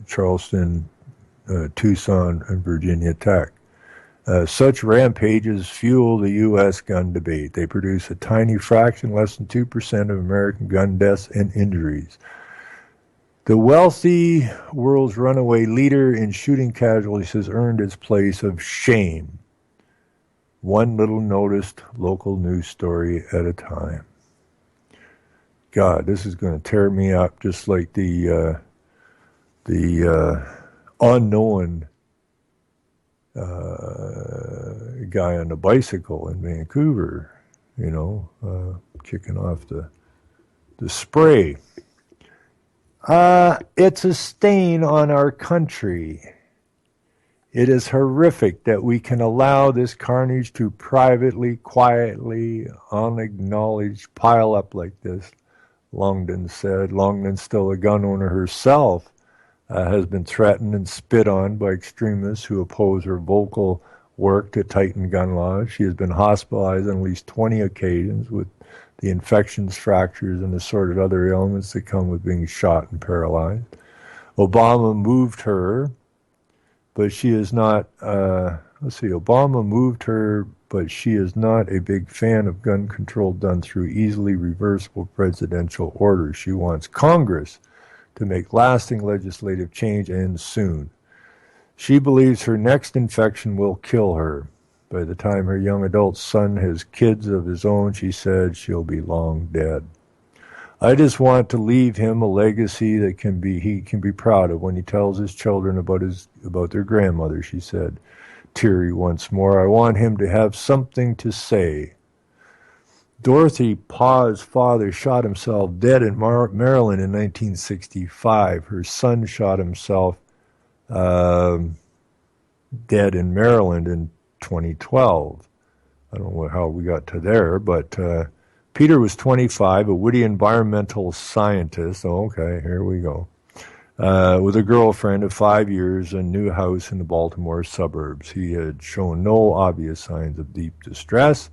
Charleston, Tucson, and Virginia Tech. Such rampages fuel the U.S. gun debate. They produce a tiny fraction, less than 2% of American gun deaths and injuries. The wealthy world's runaway leader in shooting casualties has earned its place of shame. One little noticed local news story at a time. God, this is going to tear me up just like the unknown guy on the bicycle in Vancouver, kicking off the spray. It's a stain on our country. It is horrific that we can allow this carnage to privately, quietly, unacknowledged pile up like this, Longden said. Longden, still a gun owner herself, has been threatened and spit on by extremists who oppose her vocal work to tighten gun laws. She has been hospitalized on at least 20 occasions with the infections, fractures, and assorted other ailments that come with being shot and paralyzed. Obama moved her, but she is not, Obama moved her, but she is not a big fan of gun control done through easily reversible presidential orders. She wants Congress to make lasting legislative change, and soon. She believes her next infection will kill her. By the time her young adult son has kids of his own, she said she'll be long dead. I just want to leave him a legacy that he can be proud of when he tells his children about their grandmother, she said, teary once more. I want him to have something to say. Dorothy Pau's father shot himself dead in Maryland in 1965. Her son shot himself dead in Maryland in 2012. I don't know how we got to there, but Peter was 25, a witty environmental scientist. Oh, okay, here we go. With a girlfriend of 5 years, a new house in the Baltimore suburbs. He had shown no obvious signs of deep distress.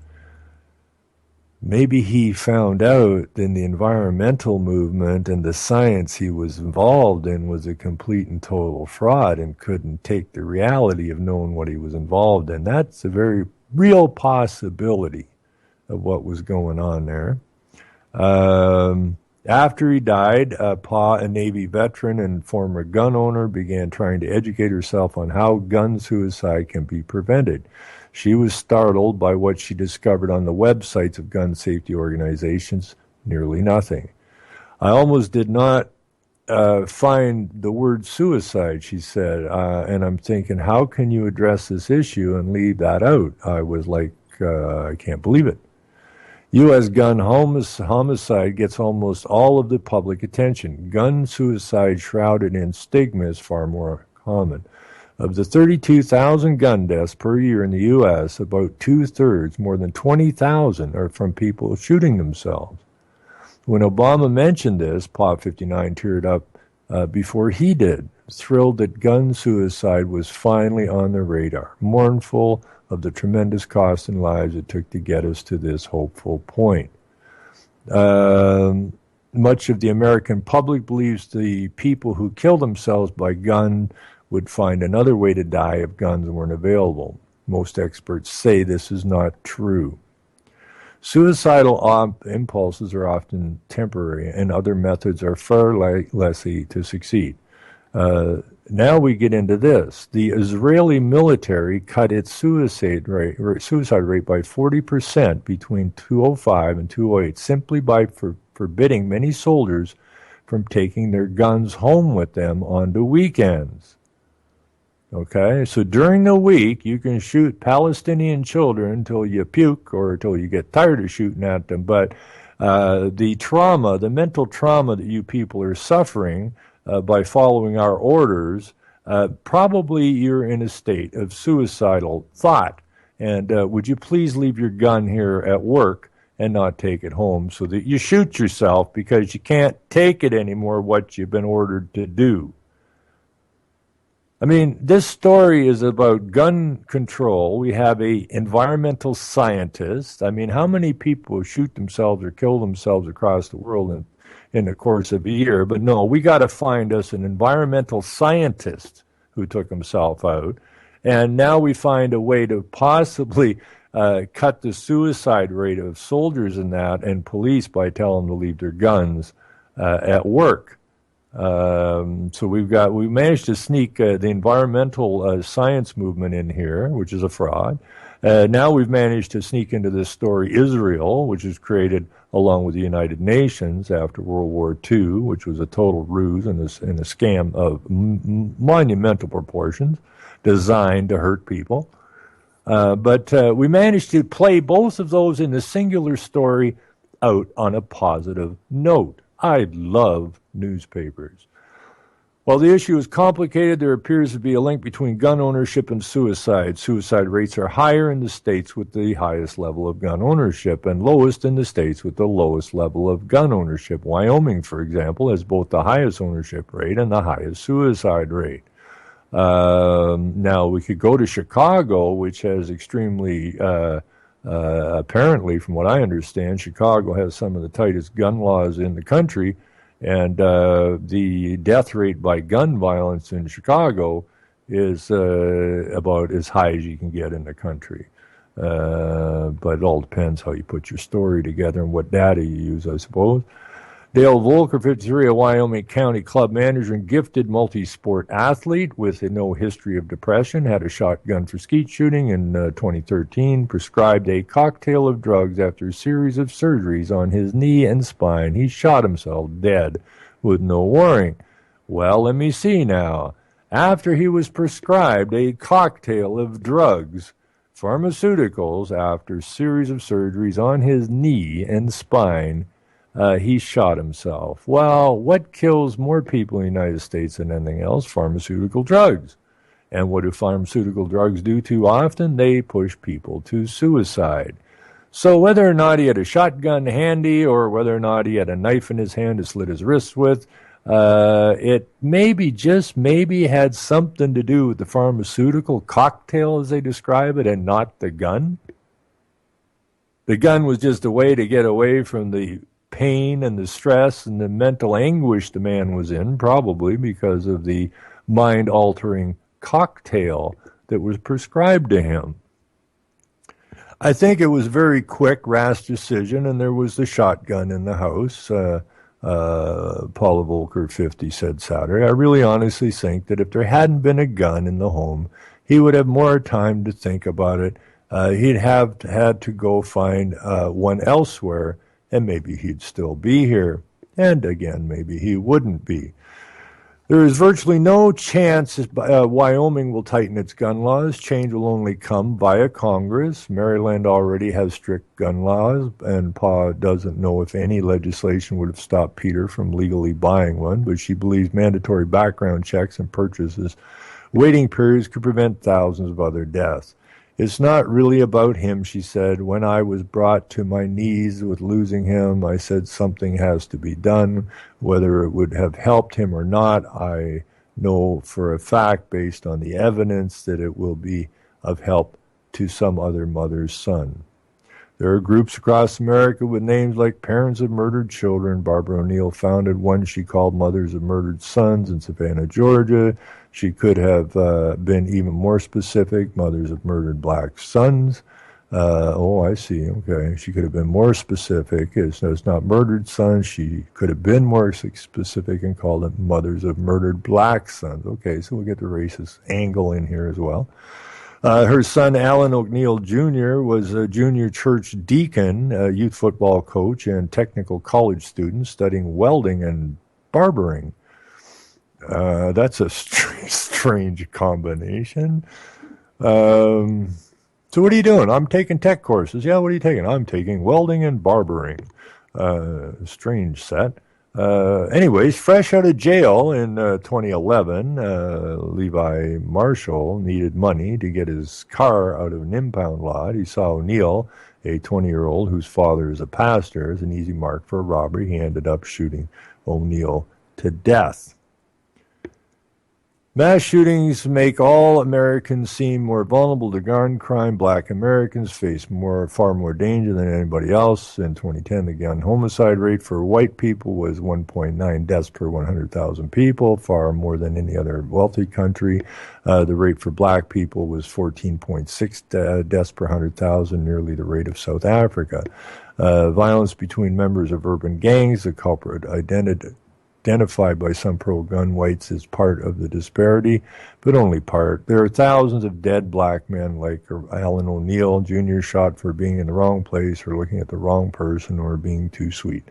Maybe he found out in the environmental movement and the science he was involved in was a complete and total fraud and couldn't take the reality of knowing what he was involved in. That's a very real possibility. of what was going on there. After he died, Pa, a Navy veteran and former gun owner, began trying to educate herself on how gun suicide can be prevented. She was startled by what she discovered on the websites of gun safety organizations: nearly nothing. I almost did not find the word suicide, she said, and I'm thinking, how can you address this issue and leave that out? I was like, I can't believe it. U.S. gun homicide gets almost all of the public attention. Gun suicide shrouded in stigma is far more common. Of the 32,000 gun deaths per year in the U.S., about two-thirds, more than 20,000, are from people shooting themselves. When Obama mentioned this, Pa 59 teared up before he did, thrilled that gun suicide was finally on the radar, mournful of the tremendous cost and lives it took to get us to this hopeful point. Much of the American public believes the people who kill themselves by gun would find another way to die if guns weren't available. Most experts say this is not true. Suicidal impulses are often temporary, and other methods are far less to succeed. Now we get into this. The Israeli military cut its suicide rate by 40% between 2005 and 2008, simply by forbidding many soldiers from taking their guns home with them on the weekends. Okay, so during the week, you can shoot Palestinian children until you puke or until you get tired of shooting at them. But the trauma, the mental trauma that you people are suffering by following our orders, probably you're in a state of suicidal thought. And would you please leave your gun here at work and not take it home so that you shoot yourself because you can't take it anymore, what you've been ordered to do. I mean, this story is about gun control. We have a environmental scientist. I mean, how many people shoot themselves or kill themselves across the world in the course of a year? But no, we got to find us an environmental scientist who took himself out. And now we find a way to possibly cut the suicide rate of soldiers in that and police by telling them to leave their guns at work. So we managed to sneak the environmental science movement in here, which is a fraud. Now we've managed to sneak into this story Israel, which was created along with the United Nations after World War II, which was a total ruse and a scam of monumental proportions, designed to hurt people. But we managed to play both of those in the singular story out on a positive note. I love newspapers. While the issue is complicated, there appears to be a link between gun ownership and suicide. Suicide rates are higher in the states with the highest level of gun ownership and lowest in the states with the lowest level of gun ownership. Wyoming, for example, has both the highest ownership rate and the highest suicide rate. Now, we could go to Chicago, which has extremely... apparently, from what I understand, Chicago has some of the tightest gun laws in the country, and the death rate by gun violence in Chicago is about as high as you can get in the country. But it all depends how you put your story together and what data you use, I suppose. Dale Volker, 53, a Wyoming County club manager and gifted multi-sport athlete with no history of depression, had a shotgun for skeet shooting in 2013, prescribed a cocktail of drugs after a series of surgeries on his knee and spine. He shot himself dead with no warning. Well, let me see now. After he was prescribed a cocktail of drugs, pharmaceuticals, after a series of surgeries on his knee and spine, he shot himself. Well, what kills more people in the United States than anything else? Pharmaceutical drugs. And what do pharmaceutical drugs do too often? They push people to suicide. So whether or not he had a shotgun handy or whether or not he had a knife in his hand to slit his wrists with, it maybe, just maybe, had something to do with the pharmaceutical cocktail, as they describe it, and not the gun. The gun was just a way to get away from the pain and the stress and the mental anguish the man was in, probably because of the mind-altering cocktail that was prescribed to him. I think it was a very quick, rash decision, and there was the shotgun in the house. Paula Volcker, 50, said Saturday. I really honestly think that if there hadn't been a gun in the home, he would have more time to think about it. He'd have had to go find one elsewhere, and maybe he'd still be here. And again, maybe he wouldn't be. There is virtually no chance Wyoming will tighten its gun laws. Change will only come via Congress. Maryland already has strict gun laws, and Pa doesn't know if any legislation would have stopped Peter from legally buying one, but she believes mandatory background checks and purchases, waiting periods could prevent thousands of other deaths. It's not really about him, she said. When I was brought to my knees with losing him, I said something has to be done. Whether it would have helped him or not, I know for a fact, based on the evidence, that it will be of help to some other mother's son. There are groups across America with names like Parents of Murdered Children. Barbara O'Neill founded one she called Mothers of Murdered Sons in Savannah, Georgia. She could have been even more specific, Mothers of Murdered Black Sons. I see, okay. She could have been more specific. It's not murdered sons. She could have been more specific and called it Mothers of Murdered Black Sons. Okay, so we'll get the racist angle in here as well. Her son, Alan O'Neill Jr., was a junior church deacon, a youth football coach, and technical college student studying welding and barbering. That's a strange combination. So what are you doing? I'm taking tech courses. Yeah, what are you taking? I'm taking welding and barbering. Strange set. Anyways, fresh out of jail in 2011, Levi Marshall needed money to get his car out of an impound lot. He saw O'Neill, a 20-year-old whose father is a pastor, as an easy mark for a robbery. He ended up shooting O'Neill to death. Mass shootings make all Americans seem more vulnerable to gun crime. Black Americans face far more danger than anybody else. In 2010, the gun homicide rate for white people was 1.9 deaths per 100,000 people, far more than any other wealthy country. The rate for black people was 14.6 deaths per 100,000, nearly the rate of South Africa. Violence between members of urban gangs, the culprit identified by some pro-gun whites as part of the disparity, but only part. There are thousands of dead black men like Alan O'Neill Jr. shot for being in the wrong place or looking at the wrong person or being too sweet.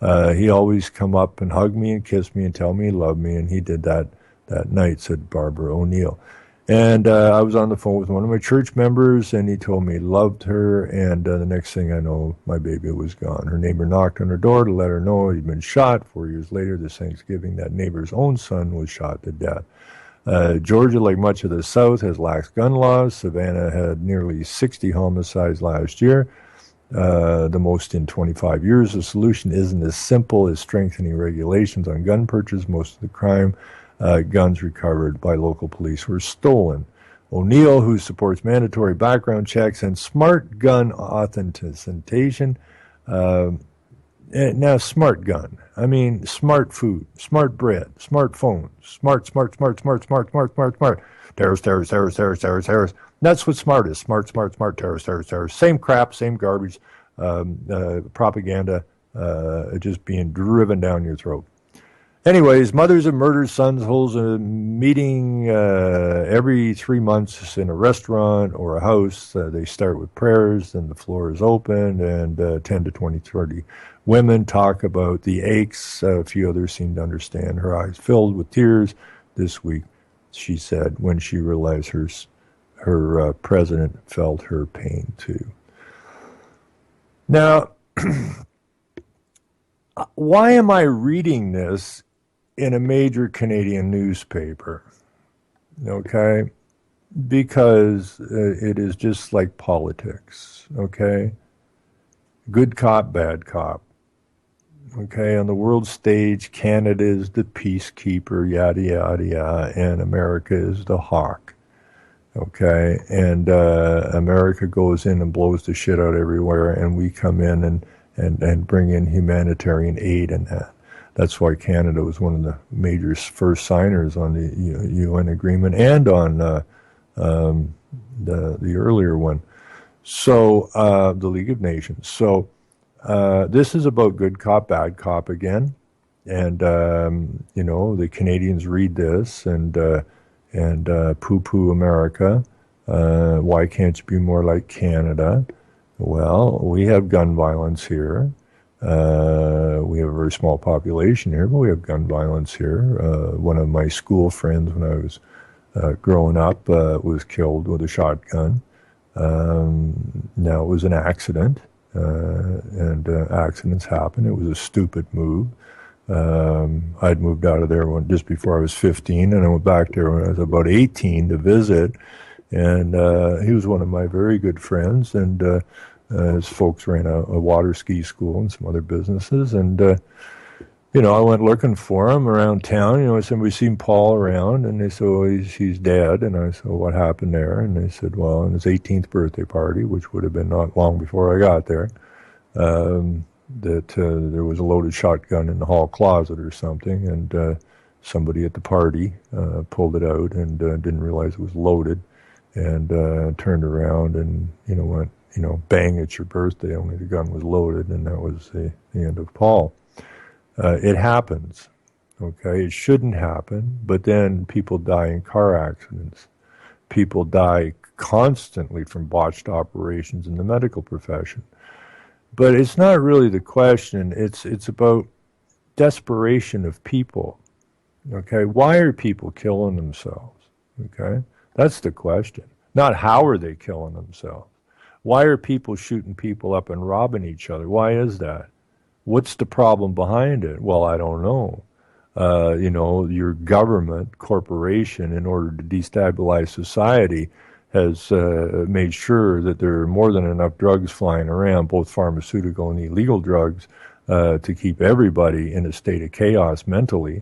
He always come up and hug me and kiss me and tell me he loved me, and he did that night, said Barbara O'Neill. And I was on the phone with one of my church members, and he told me he loved her, and the next thing I know, my baby was gone. Her neighbor knocked on her door to let her know he'd been shot. 4 years later, this Thanksgiving, that neighbor's own son was shot to death. Georgia, like much of the South, has lax gun laws. Savannah had nearly 60 homicides last year, the most in 25 years. The solution isn't as simple as strengthening regulations on gun purchase. Most of the crime guns recovered by local police were stolen. O'Neill, who supports mandatory background checks and smart gun authentication. Now, smart gun. I mean, smart food, smart bread, smart phones, smart. Terrorist. That's what smart is. Smart, terrorist. Same crap, same garbage, propaganda, just being driven down your throat. Anyways, Mothers of Murdered Sons holds a meeting every 3 months in a restaurant or a house. They start with prayers, then the floor is open, and 10 to 20, 30 women talk about the aches. A few others seem to understand. Her eyes filled with tears this week, she said, when she realized her president felt her pain too. Now, why am I reading this in a major Canadian newspaper? Okay? Because it is just like politics. Okay? Good cop, bad cop. Okay? On the world stage, Canada is the peacekeeper, yada, yada, yada, and America is the hawk. Okay? And America goes in and blows the shit out everywhere, and we come in and bring in humanitarian aid and that. That's why Canada was one of the major first signers on the UN agreement and on the earlier one. So the League of Nations. So this is about good cop, bad cop again. And the Canadians read this and poo-poo America. Why can't you be more like Canada? Well, we have gun violence here. We have a very small population here, but we have gun violence here. One of my school friends, when I was growing up, was killed with a shotgun. Now it was an accident, and accidents happen. It was a stupid move. I'd moved out of there just before I was 15, and I went back there when I was about 18 to visit. And he was one of my very good friends, and his folks ran a water ski school and some other businesses. And I went looking for him around town. I said, we seen Paul around, and they said, well, he's dead. And I said, well, what happened there? And they said, well, on his 18th birthday party, which would have been not long before I got there, that there was a loaded shotgun in the hall closet or something, and somebody at the party pulled it out and didn't realize it was loaded, and turned around and went bang, it's your birthday, only the gun was loaded, and that was the end of Paul. It happens, okay? It shouldn't happen, but then people die in car accidents. People die constantly from botched operations in the medical profession. But it's not really the question. It's about desperation of people, okay? Why are people killing themselves, okay? That's the question. Not how are they killing themselves. Why are people shooting people up and robbing each other? Why is that? What's the problem behind it? Well, I don't know. Your government, corporation, in order to destabilize society, has made sure that there are more than enough drugs flying around, both pharmaceutical and illegal drugs, to keep everybody in a state of chaos mentally.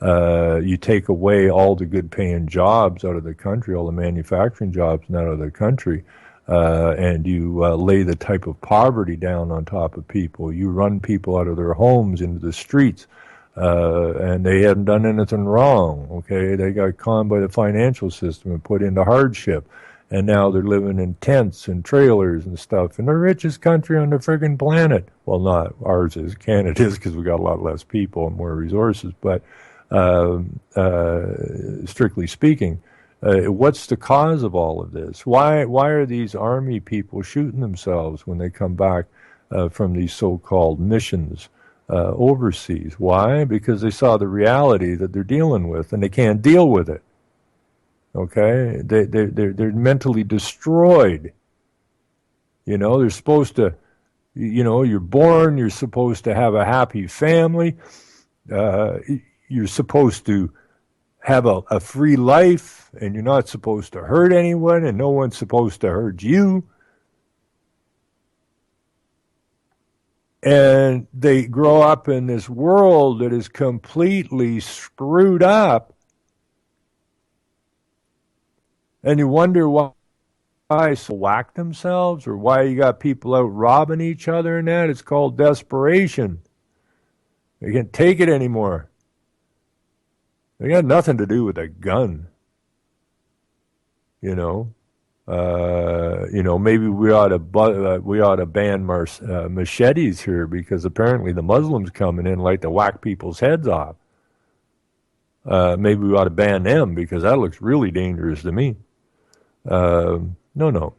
You take away all the good-paying jobs out of the country, all the manufacturing jobs out of the country, and you lay the type of poverty down on top of people. You run people out of their homes into the streets, and they haven't done anything wrong, okay? They got conned by the financial system and put into hardship, and now they're living in tents and trailers and stuff in the richest country on the friggin' planet. Well, not ours is, Canada is, because we got a lot less people and more resources, but strictly speaking, what's the cause of all of this? Why are these army people shooting themselves when they come back from these so-called missions overseas? Why? Because they saw the reality that they're dealing with, and they can't deal with it. Okay, they're mentally destroyed. They're supposed to, you're born. You're supposed to have a happy family. You're supposed to have a free life, and you're not supposed to hurt anyone, and no one's supposed to hurt you. And they grow up in this world that is completely screwed up, and you wonder why so whack themselves, or why you got people out robbing each other and that. It's called desperation. They can't take it anymore. They got nothing to do with a gun. Maybe we ought to ban machetes here, because apparently the Muslims coming in like to whack people's heads off. Maybe we ought to ban them, because that looks really dangerous to me. No.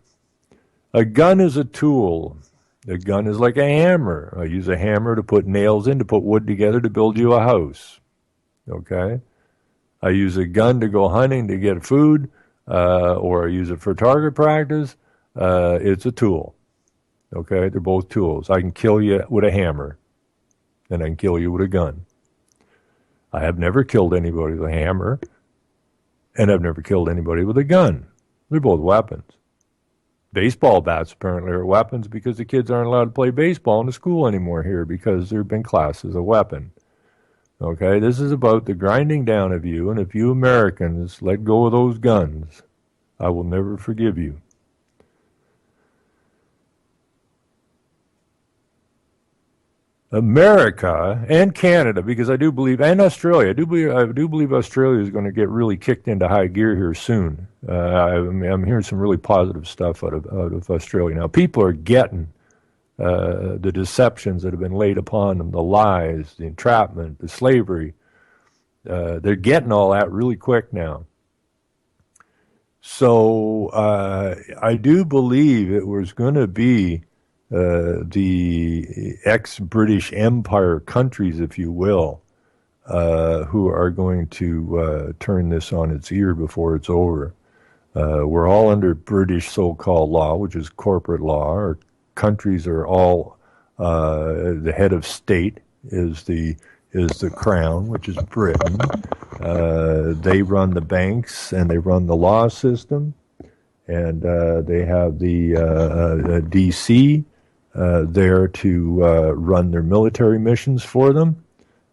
A gun is a tool. A gun is like a hammer. I use a hammer to put nails in, to put wood together to build you a house. Okay? I use a gun to go hunting to get food, or I use it for target practice. It's a tool. Okay? They're both tools. I can kill you with a hammer, and I can kill you with a gun. I have never killed anybody with a hammer, and I've never killed anybody with a gun. They're both weapons. Baseball bats apparently are weapons, because the kids aren't allowed to play baseball in the school anymore here, because they've been classed as a weapon. Okay, this is about the grinding down of you, and if you Americans let go of those guns, I will never forgive you. America and Canada, because I do believe, and Australia, I do believe Australia is going to get really kicked into high gear here soon. I'm hearing some really positive stuff out of Australia now. People are getting the deceptions that have been laid upon them, the lies, the entrapment, the slavery. They're getting all that really quick now. So I do believe it was going to be the ex-British Empire countries, if you will, who are going to turn this on its ear before it's over. We're all under British so-called law, which is corporate law. Our countries are all the head of state is the crown, which is Britain. They run the banks and they run the law system, and they have the DC there to run their military missions for them,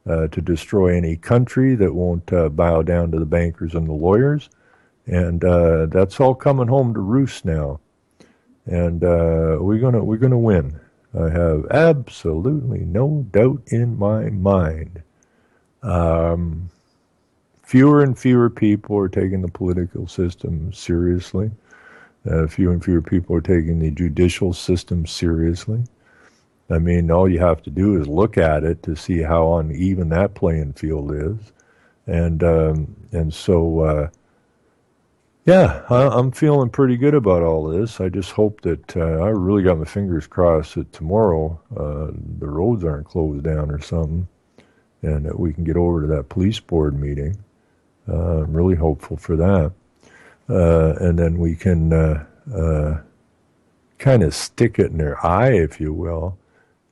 to destroy any country that won't bow down to the bankers and the lawyers. And that's all coming home to roost now. And we're gonna win. I have absolutely no doubt in my mind. Fewer and fewer people are taking the political system seriously. Fewer and fewer people are taking the judicial system seriously. I mean, all you have to do is look at it to see how uneven that playing field is. And so, yeah, I'm feeling pretty good about all this. I just hope that I really got my fingers crossed that tomorrow the roads aren't closed down or something, and that we can get over to that police board meeting. I'm really hopeful for that. And then we can kind of stick it in their eye, if you will.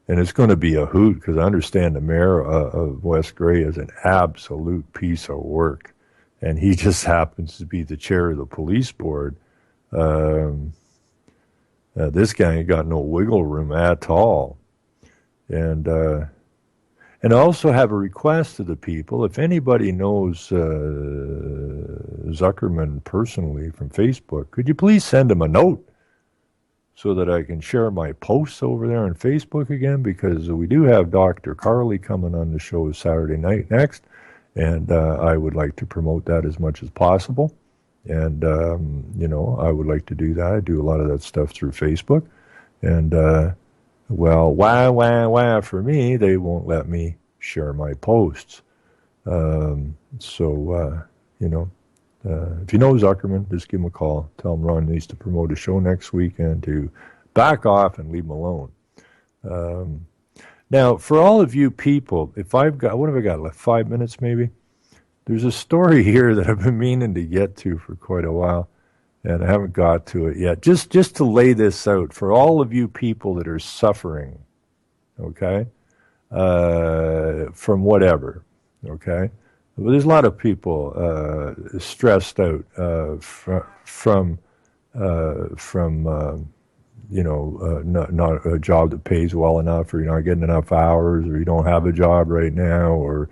And it's going to be a hoot, because I understand the mayor of West Grey is an absolute piece of work. And he just happens to be the chair of the police board. This guy ain't got no wiggle room at all. And I also have a request to the people. If anybody knows Zuckerman personally from Facebook, could you please send him a note so that I can share my posts over there on Facebook again? Because we do have Dr. Carly coming on the show Saturday night next, and I would like to promote that as much as possible. And, I would like to do that. I do a lot of that stuff through Facebook. And, well, wah, for me, they won't let me share my posts. If you know Zuckerman, just give him a call. Tell him Ron needs to promote a show next week and to back off and leave him alone. Now, for all of you people, if I've got, what have I got, like 5 minutes maybe? There's a story here that I've been meaning to get to for quite a while, and I haven't got to it yet. Just to lay this out for all of you people that are suffering, okay, from whatever, okay? Well, there's a lot of people stressed out from not a job that pays well enough, or you're not getting enough hours, or you don't have a job right now, or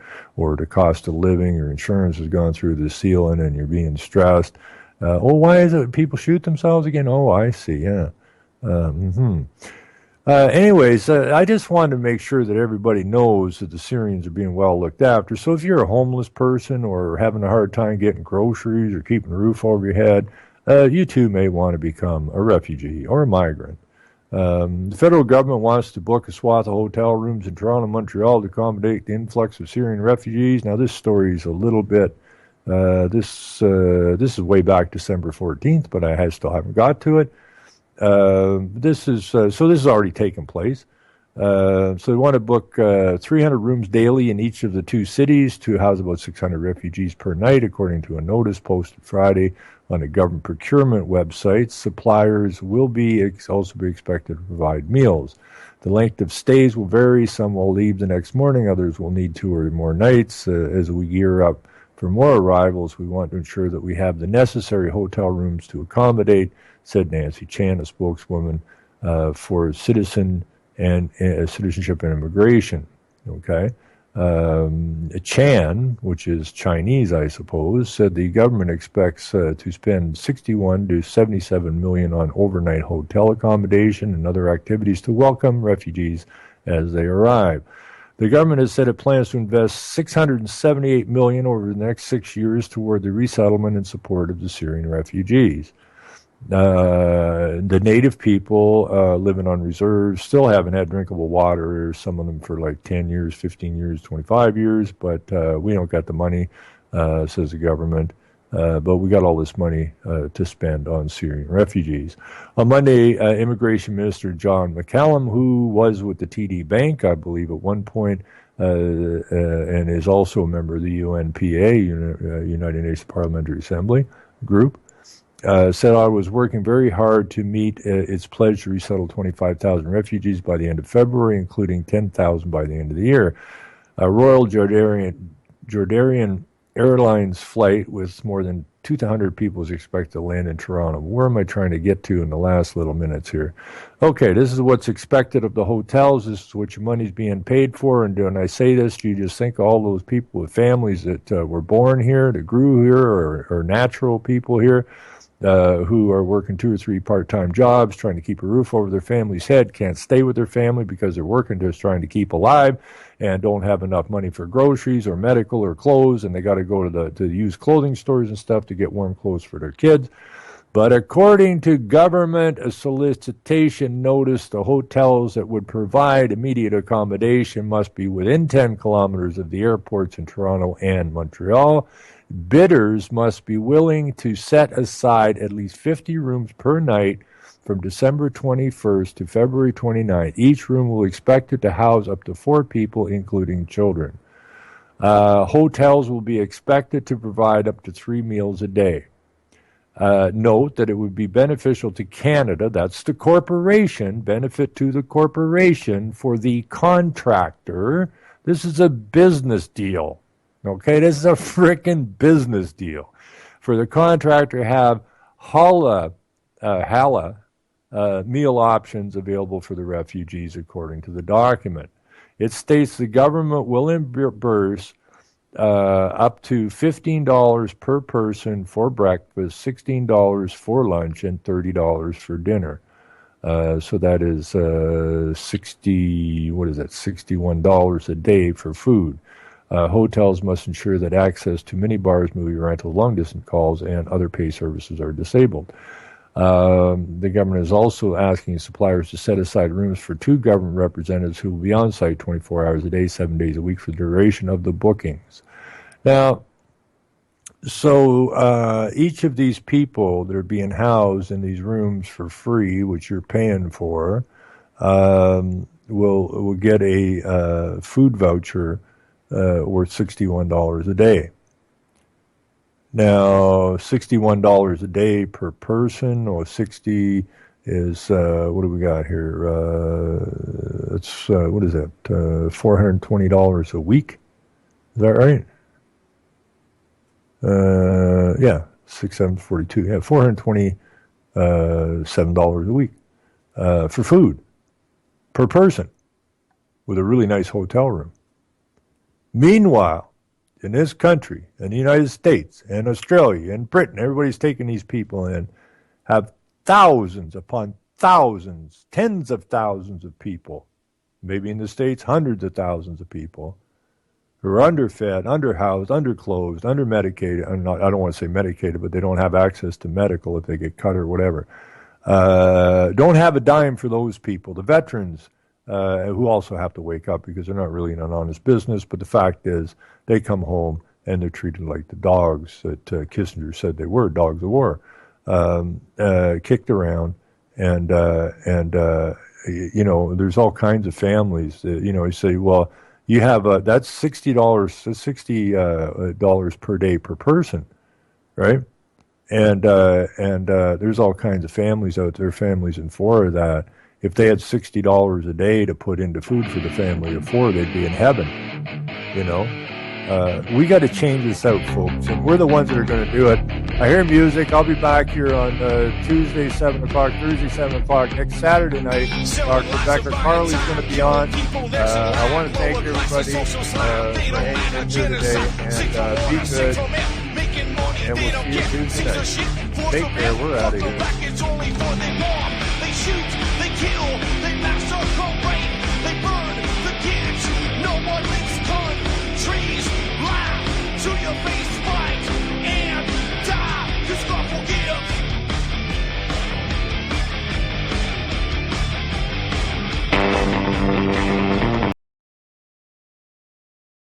the cost of living or insurance has gone through the ceiling and you're being stressed. Why is it people shoot themselves again? Oh, I see, yeah. Anyways, I just wanted to make sure that everybody knows that the Syrians are being well looked after. So if you're a homeless person or having a hard time getting groceries or keeping a roof over your head, you too may want to become a refugee or a migrant. The federal government wants to book a swath of hotel rooms in Toronto and Montreal to accommodate the influx of Syrian refugees. Now, this story is a little bit, this is way back December 14th, but I still haven't got to it. This is already taken place. So they want to book 300 rooms daily in each of the two cities to house about 600 refugees per night, according to a notice posted Friday on the government procurement website. Suppliers will also be expected to provide meals. The length of stays will vary. Some will leave the next morning. Others will need 2 or more nights. As we gear up for more arrivals, we want to ensure that we have the necessary hotel rooms to accommodate, said Nancy Chan, a spokeswoman for citizenship and immigration. Okay. Chan, which is Chinese, I suppose, said the government expects to spend $61 to $77 million on overnight hotel accommodation and other activities to welcome refugees as they arrive. The government has said it plans to invest $678 million over the next 6 years toward the resettlement and support of the Syrian refugees. The native people living on reserves still haven't had drinkable water, some of them for like 10 years, 15 years, 25 years, but we don't got the money, says the government. But we got all this money to spend on Syrian refugees. On Monday, Immigration Minister John McCallum, who was with the TD Bank, I believe, at one point, and is also a member of the UNPA, United Nations Parliamentary Assembly group, said I was working very hard to meet its pledge to resettle 25,000 refugees by the end of February, including 10,000 by the end of the year. Royal Jordanian Airlines flight with more than 200 people is expected to land in Toronto. Where am I trying to get to in the last little minutes here? Okay, this is what's expected of the hotels. This is what your money's being paid for. And when I say this, do you just think of all those people with families that were born here, that grew here, or natural people here who are working 2 or 3 part-time jobs, trying to keep a roof over their family's head, can't stay with their family because they're working just trying to keep alive, and don't have enough money for groceries or medical or clothes, and they got to go to the used clothing stores and stuff to get warm clothes for their kids. But according to government, a solicitation notice, the hotels that would provide immediate accommodation must be within 10 kilometers of the airports in Toronto and Montreal. Bidders must be willing to set aside at least 50 rooms per night from December 21st to February 29th. Each room will be expected to house up to 4 people, including children. Hotels will be expected to provide up to 3 meals a day. Note that it would be beneficial to Canada, that's the corporation, benefit to the corporation for the contractor. This is a business deal. Okay, this is a frickin' business deal. For the contractor to have Hala meal options available for the refugees, according to the document. It states the government will reimburse up to $15 per person for breakfast, $16 for lunch, and $30 for dinner. So that is $61 a day for food. Hotels must ensure that access to minibars, movie rentals, long-distance calls, and other pay services are disabled. The government is also asking suppliers to set aside rooms for 2 government representatives who will be on site 24 hours a day, 7 days a week for the duration of the bookings. Now, so each of these people that are being housed in these rooms for free, which you're paying for, will get a food voucher worth $61 a day. Now, $61 a day per person, or 60 is, what do we got here? It's, what is that? $420 a week? Is that right? Yeah, 6, 7, 42. Yeah, $427 a week for food per person with a really nice hotel room. Meanwhile, in this country, in the United States, and Australia, and Britain, everybody's taking these people in, have thousands upon thousands, tens of thousands of people, maybe in the States, hundreds of thousands of people, who are underfed, underhoused, underclothed, undermedicated. I don't want to say medicated, but they don't have access to medical if they get cut or whatever. Don't have a dime for those people. The veterans, who also have to wake up because they're not really in an honest business, but the fact is they come home and they're treated like the dogs that Kissinger said they were, dogs of war, kicked around, and you know, there's all kinds of families that, you know, you say, well, you have that's $60 per day per person, right? And there's all kinds of families out there, families in 4 of that. If they had $60 a day to put into food for the family of 4, they'd be in heaven, you know. We got to change this out, folks, and we're the ones that are going to do it. I hear music. I'll be back here on Tuesday, 7 o'clock, Thursday, 7 o'clock, next Saturday night. Dr. Carly's going to be on. I want to thank everybody for hanging in here today, and be good, and we'll see you Tuesday night. Take care. We're out of here. They shoot, they kill, they massacre, rape. they burn.